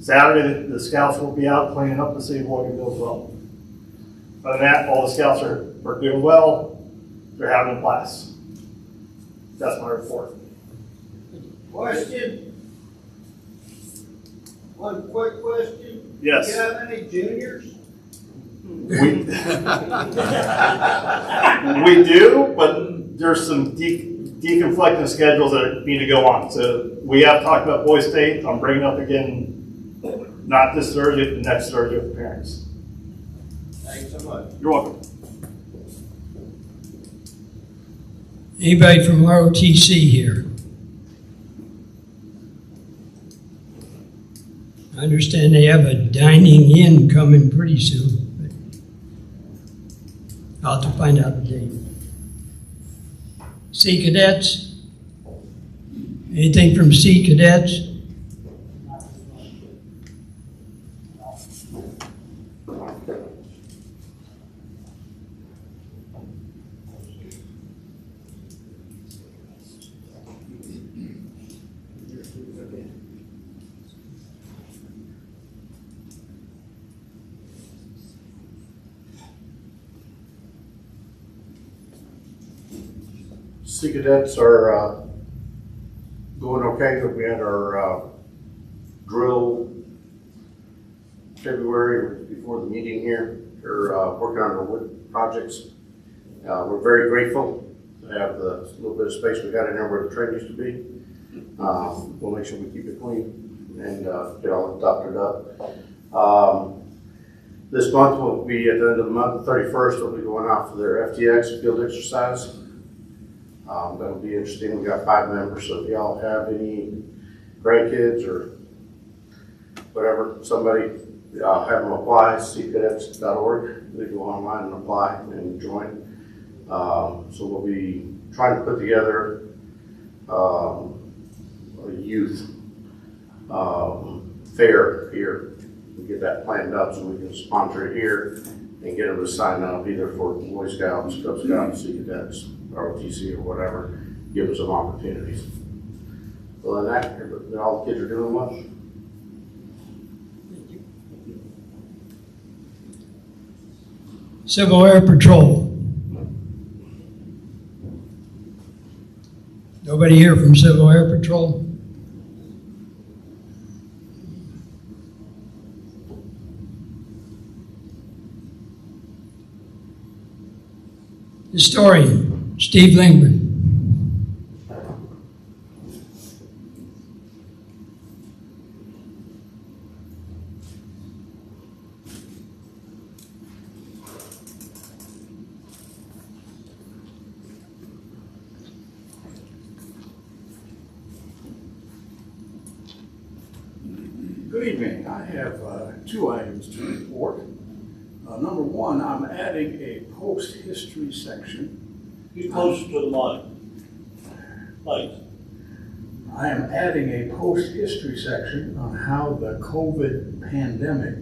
[SPEAKER 15] Saturday, the scouts will be out cleaning up the city of Loganville as well. Other than that, all the scouts are doing well. They're having a blast. That's my report.
[SPEAKER 1] Question? One quick question?
[SPEAKER 15] Yes.
[SPEAKER 1] Do you have any juniors?
[SPEAKER 15] We do, but there's some deconflicting schedules that need to go on. So we have talked about Boy State. I'm bringing up again, not this Thursday, but the next Thursday with the parents.
[SPEAKER 1] Thanks so much.
[SPEAKER 15] You're welcome.
[SPEAKER 8] Anybody from ROTC here? I understand they have a dining in coming pretty soon. I'll have to find out the date. Sea Cadets? Anything from Sea Cadets?
[SPEAKER 16] Sea Cadets are going okay. We had our drill February before the meeting here. They're working on our wood projects. We're very grateful to have the little bit of space we got in there where the train used to be. We'll make sure we keep it clean and get all doctored up. This month will be at the end of the month, the 31st, we'll be going out for their FTX field exercise. That'll be interesting. We got 5 members, so if y'all have any grandkids or whatever, somebody, have them apply, seacadets.org. They go online and apply and join. So we'll be trying to put together a youth fair here. We get that planned up so we can sponsor it here and get them to sign up either for Boy Scouts, Cub Scouts, Sea Cadets, ROTC or whatever, give them some opportunities. Other than that, all the kids are doing well.
[SPEAKER 8] Civil Air Patrol. Nobody here from Civil Air Patrol? Historian, Steve Lingman.
[SPEAKER 17] Good evening. I have 2 items to report. Number 1, I'm adding a post-history section.
[SPEAKER 9] Get closer to the mic. Thanks.
[SPEAKER 17] I am adding a post-history section on how the COVID pandemic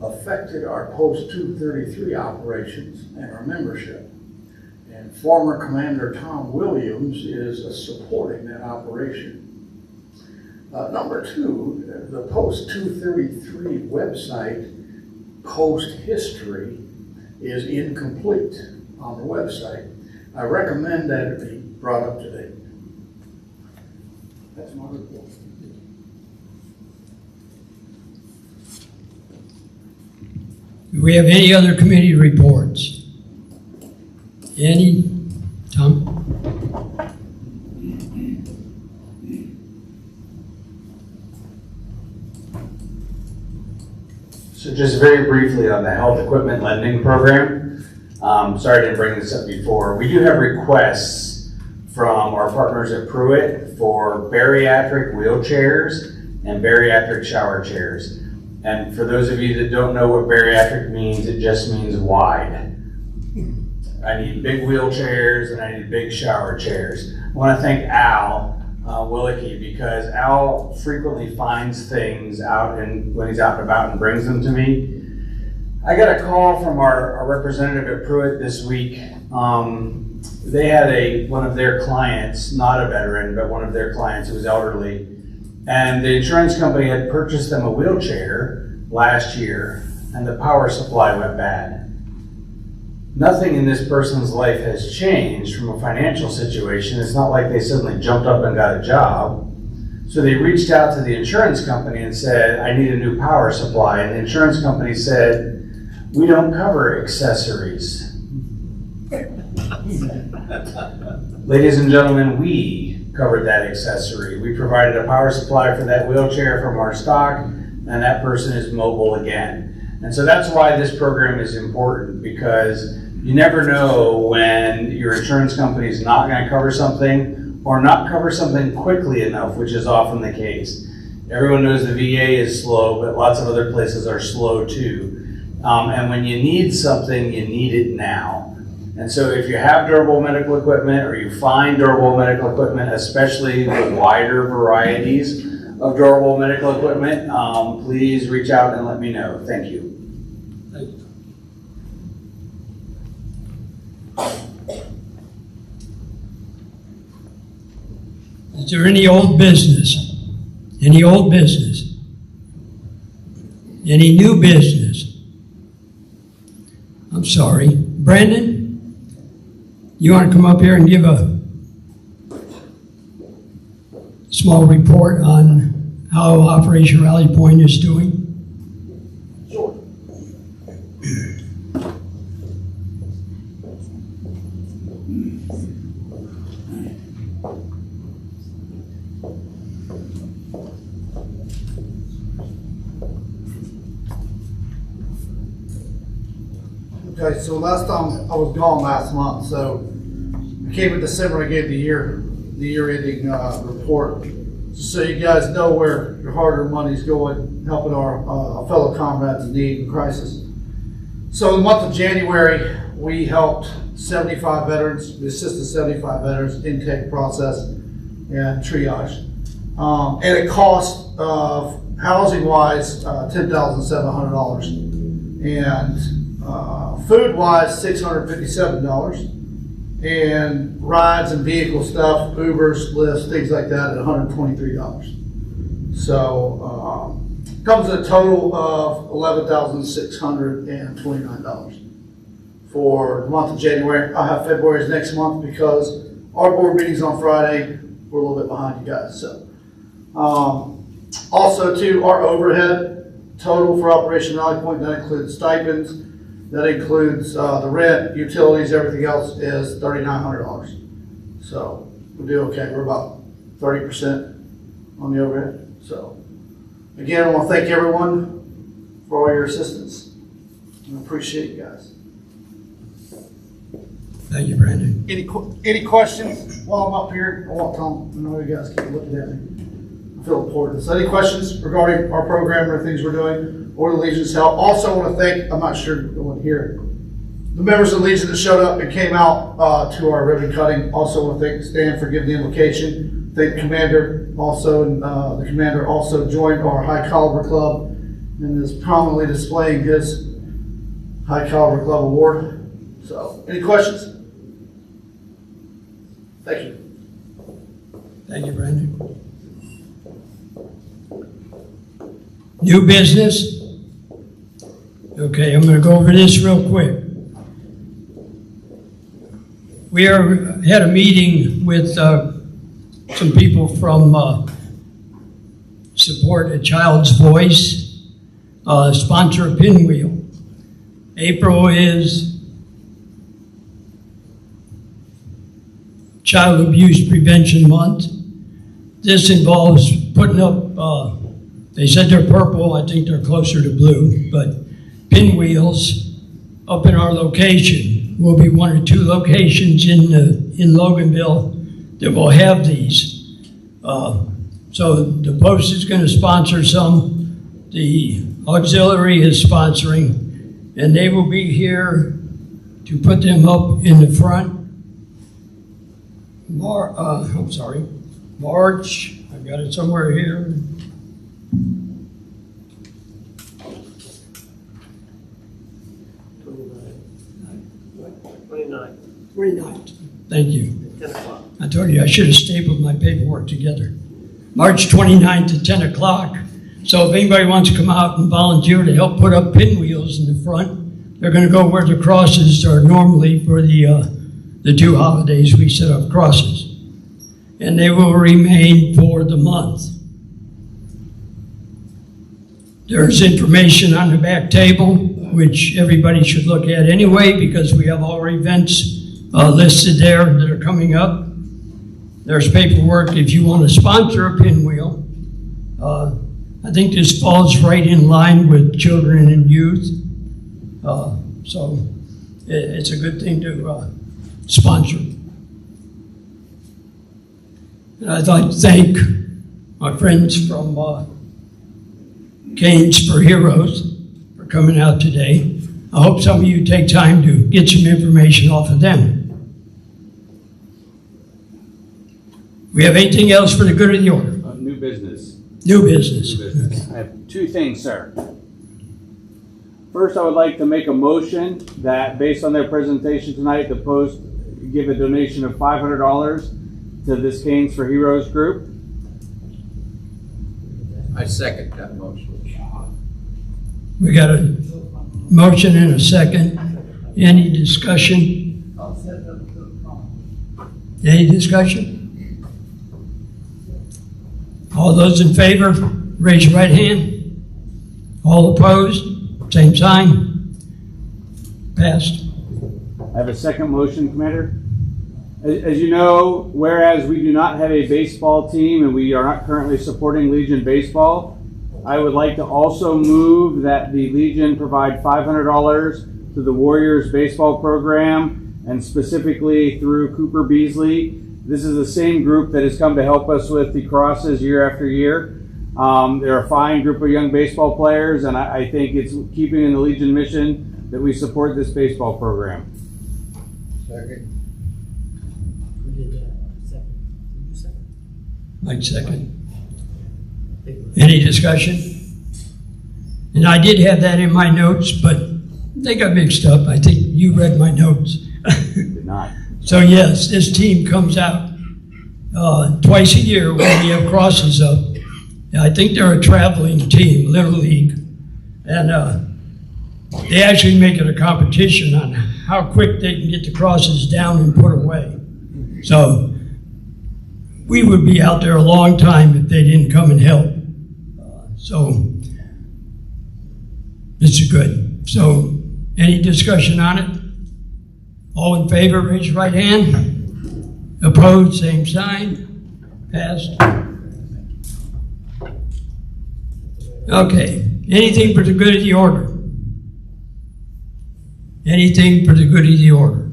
[SPEAKER 17] affected our post-233 operations and our membership. And former Commander Tom Williams is supporting that operation. Number 2, the post-233 website post-history is incomplete on the website. I recommend that it be brought up to date. That's my report.
[SPEAKER 8] Do we have any other committee reports? Any? Tom?
[SPEAKER 12] So just very briefly on the health equipment lending program. Sorry I didn't bring this up before. We do have requests from our partners at Pruitt for bariatric wheelchairs and bariatric shower chairs. And for those of you that don't know what bariatric means, it just means wide. I need big wheelchairs and I need big shower chairs. I want to thank Al Willicke, because Al frequently finds things out and when he's out and about and brings them to me. I got a call from our representative at Pruitt this week. They had one of their clients, not a veteran, but one of their clients who was elderly, and the insurance company had purchased them a wheelchair last year, and the power supply went bad. Nothing in this person's life has changed from a financial situation. It's not like they suddenly jumped up and got a job. So they reached out to the insurance company and said, I need a new power supply. And the insurance company said, we don't cover accessories. Ladies and gentlemen, we covered that accessory. We provided a power supply for that wheelchair from our stock, and that person is mobile again. And so that's why this program is important, because you never know when your insurance company is not going to cover something or not cover something quickly enough, which is often the case. Everyone knows the VA is slow, but lots of other places are slow too. And when you need something, you need it now. And so if you have durable medical equipment or you find durable medical equipment, especially the wider varieties of durable medical equipment, please reach out and let me know. Thank you.
[SPEAKER 8] Is there any old business? Any old business? Any new business? I'm sorry. Brandon, you want to come up here and give a small report on how Operation Rally Point is doing?
[SPEAKER 1] Sure. Okay, so last time I was gone last month, so I came in December, I gave the year ending report, just so you guys know where your hard-earned money's going, helping our fellow comrades in need and crisis. So in the month of January, we helped 75 veterans, we assisted 75 veterans, intake process and triage. And it cost housing-wise, $10,700. And food-wise, $657, and rides and vehicle stuff, Ubers, Lyfts, things like that at $123. So comes to a total of $11,629 for the month of January. I'll have February's next month because our board meeting's on Friday. We're a little bit behind you guys. So also too, our overhead total for Operation Rally Point, that includes stipends, that includes the rent, utilities, everything else is $3,900. So we'll do okay. We're about 30% on the overhead. So again, I want to thank everyone for all your assistance. I appreciate you guys.
[SPEAKER 8] Thank you, Brandon.
[SPEAKER 1] Any questions while I'm up here? I won't tell them. I know you guys keep looking at me. I feel important. So any questions regarding our program or things we're doing or the Legion's help? Also want to thank, I'm not sure no one here, the members of the Legion that showed up and came out to our ribbon cutting. Also want to thank Stan for giving the invocation. Thank the commander also, and the commander also joined our High Caliber Club and is prominently displaying his High Caliber Club award. So, any questions? Thank you.
[SPEAKER 8] Thank you, Brandon. New business? Okay, I'm going to go over this real quick. We had a meeting with some people from Support a Child's Voice, sponsor a Pinwheel. April is Child Abuse Prevention Month. This involves putting up They said they're purple, I think they're closer to blue, but pinwheels up in our location. Will be 1 or 2 locations in Loganville that will have these. So the Post is gonna sponsor some, the auxiliary is sponsoring, and they will be here to put them up in the front. March, I've got it somewhere here. Thank you.
[SPEAKER 14] 10 o'clock.
[SPEAKER 8] I told you I should have stapled my paperwork together. March 29th at 10 o'clock. So if anybody wants to come out and volunteer to help put up pinwheels in the front, they're going to go where the crosses are normally for the 2 holidays we set up crosses. And they will remain for the month. There's information on the back table, which everybody should look at anyway, because we have all our events listed there that are coming up. There's paperwork if you want to sponsor a pinwheel. I think this falls right in line with children and youth. So it's a good thing to sponsor. And I'd like to thank my friends from Canes for Heroes for coming out today. I hope some of you take time to get some information off of them. We have anything else for the good of the order?
[SPEAKER 12] New business.
[SPEAKER 8] New business.
[SPEAKER 12] I have 2 things, sir. First, I would like to make a motion that, based on their presentation tonight, the Post give a donation of $500 to this Canes for Heroes group.
[SPEAKER 18] I second that motion.
[SPEAKER 8] We got a motion and a second. Any discussion? Any discussion? All those in favor, raise your right hand. All opposed, same sign. Passed.
[SPEAKER 12] I have a second motion, Commander. As you know, whereas we do not have a baseball team and we are not currently supporting Legion Baseball, I would like to also move that the Legion provide $500 to the Warriors baseball program, and specifically through Cooper Beasley. This is the same group that has come to help us with the crosses year after year. They're a fine group of young baseball players, and I think it's keeping in the Legion mission that we support this baseball program.
[SPEAKER 18] Second.
[SPEAKER 8] Mike second. Any discussion? And I did have that in my notes, but they got mixed up. I think you read my notes.
[SPEAKER 12] Did not.
[SPEAKER 8] So yes, this team comes out twice a year when we have crosses up. I think they're a traveling team, Little League. And they actually make it a competition on how quick they can get the crosses down and put away. So we would be out there a long time if they didn't come and help. So this is good. So any discussion on it? All in favor, raise your right hand. Opposed, same sign. Passed. Okay. Anything for the good of the order? Anything for the good of the order?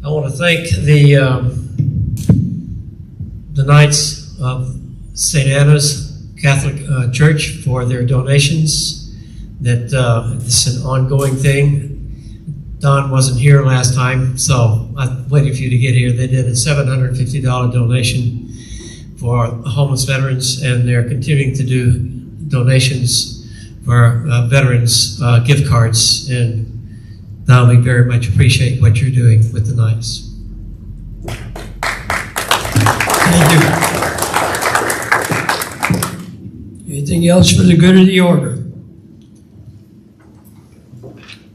[SPEAKER 13] I want to thank the Knights of St. Anna's Catholic Church for their donations. That it's an ongoing thing. Don wasn't here last time, so I waited for you to get here. They did a $750 donation for homeless veterans, and they're continuing to do donations for veterans gift cards. And Don, we very much appreciate what you're doing with the Knights.
[SPEAKER 8] Thank you. Anything else for the good of the order?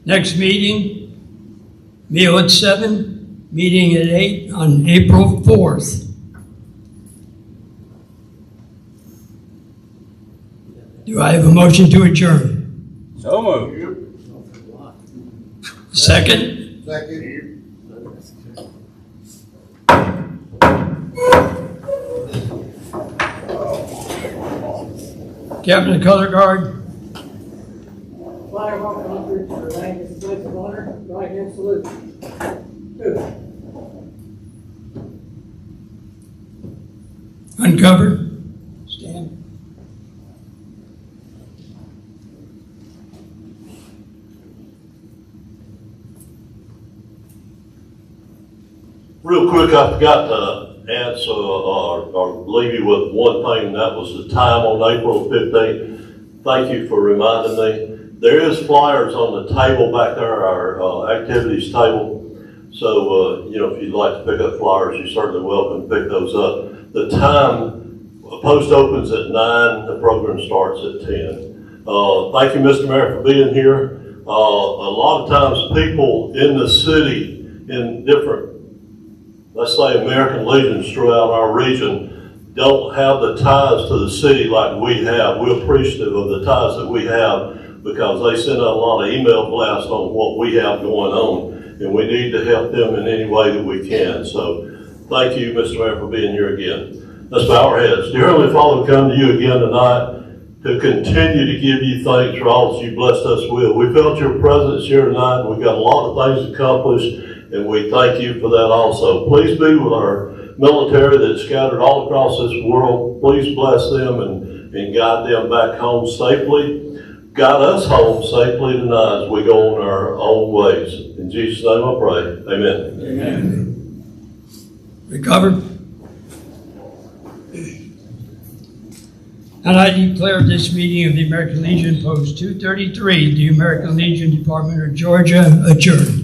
[SPEAKER 8] Next meeting, meal at 7, meeting at 8 on April 4th. Do I have a motion to adjourn?
[SPEAKER 12] So moved.
[SPEAKER 8] Second?
[SPEAKER 18] Second.
[SPEAKER 8] Captain of the Color Guard.
[SPEAKER 3] Flag of our country to the rank and place of honor, right hand salute. Two.
[SPEAKER 8] Uncover. Stand.
[SPEAKER 9] Real quick, I forgot to answer or leave you with one thing, and that was the time on April 15th. Thank you for reminding me. There is flyers on the table back there, our activities table. So, if you'd like to pick up flyers, you're certainly welcome to pick those up. The time, post opens at 9, the program starts at 10. Thank you, Mr. Mayor, for being here. A lot of times people in the city in different, let's say American Legions throughout our region, don't have the ties to the city like we have. We're appreciative of the ties that we have because they send out a lot of email blasts on what we have going on, and we need to help them in any way that we can. So thank you, Mr. Mayor, for being here again. Let's bow our heads. Dear Heavenly Father, we come to you again tonight to continue to give you thanks for all that you blessed us with. We felt your presence here tonight, and we've got a lot of things accomplished, and we thank you for that also. Please be with our military that's scattered all across this world. Please bless them and guide them back home safely. Guide us home safely tonight as we go on our own ways. In Jesus' name I pray. Amen.
[SPEAKER 8] Amen. Recovered. And I declare this meeting of the American Legion Post 233, the American Legion Department of Georgia, adjourned.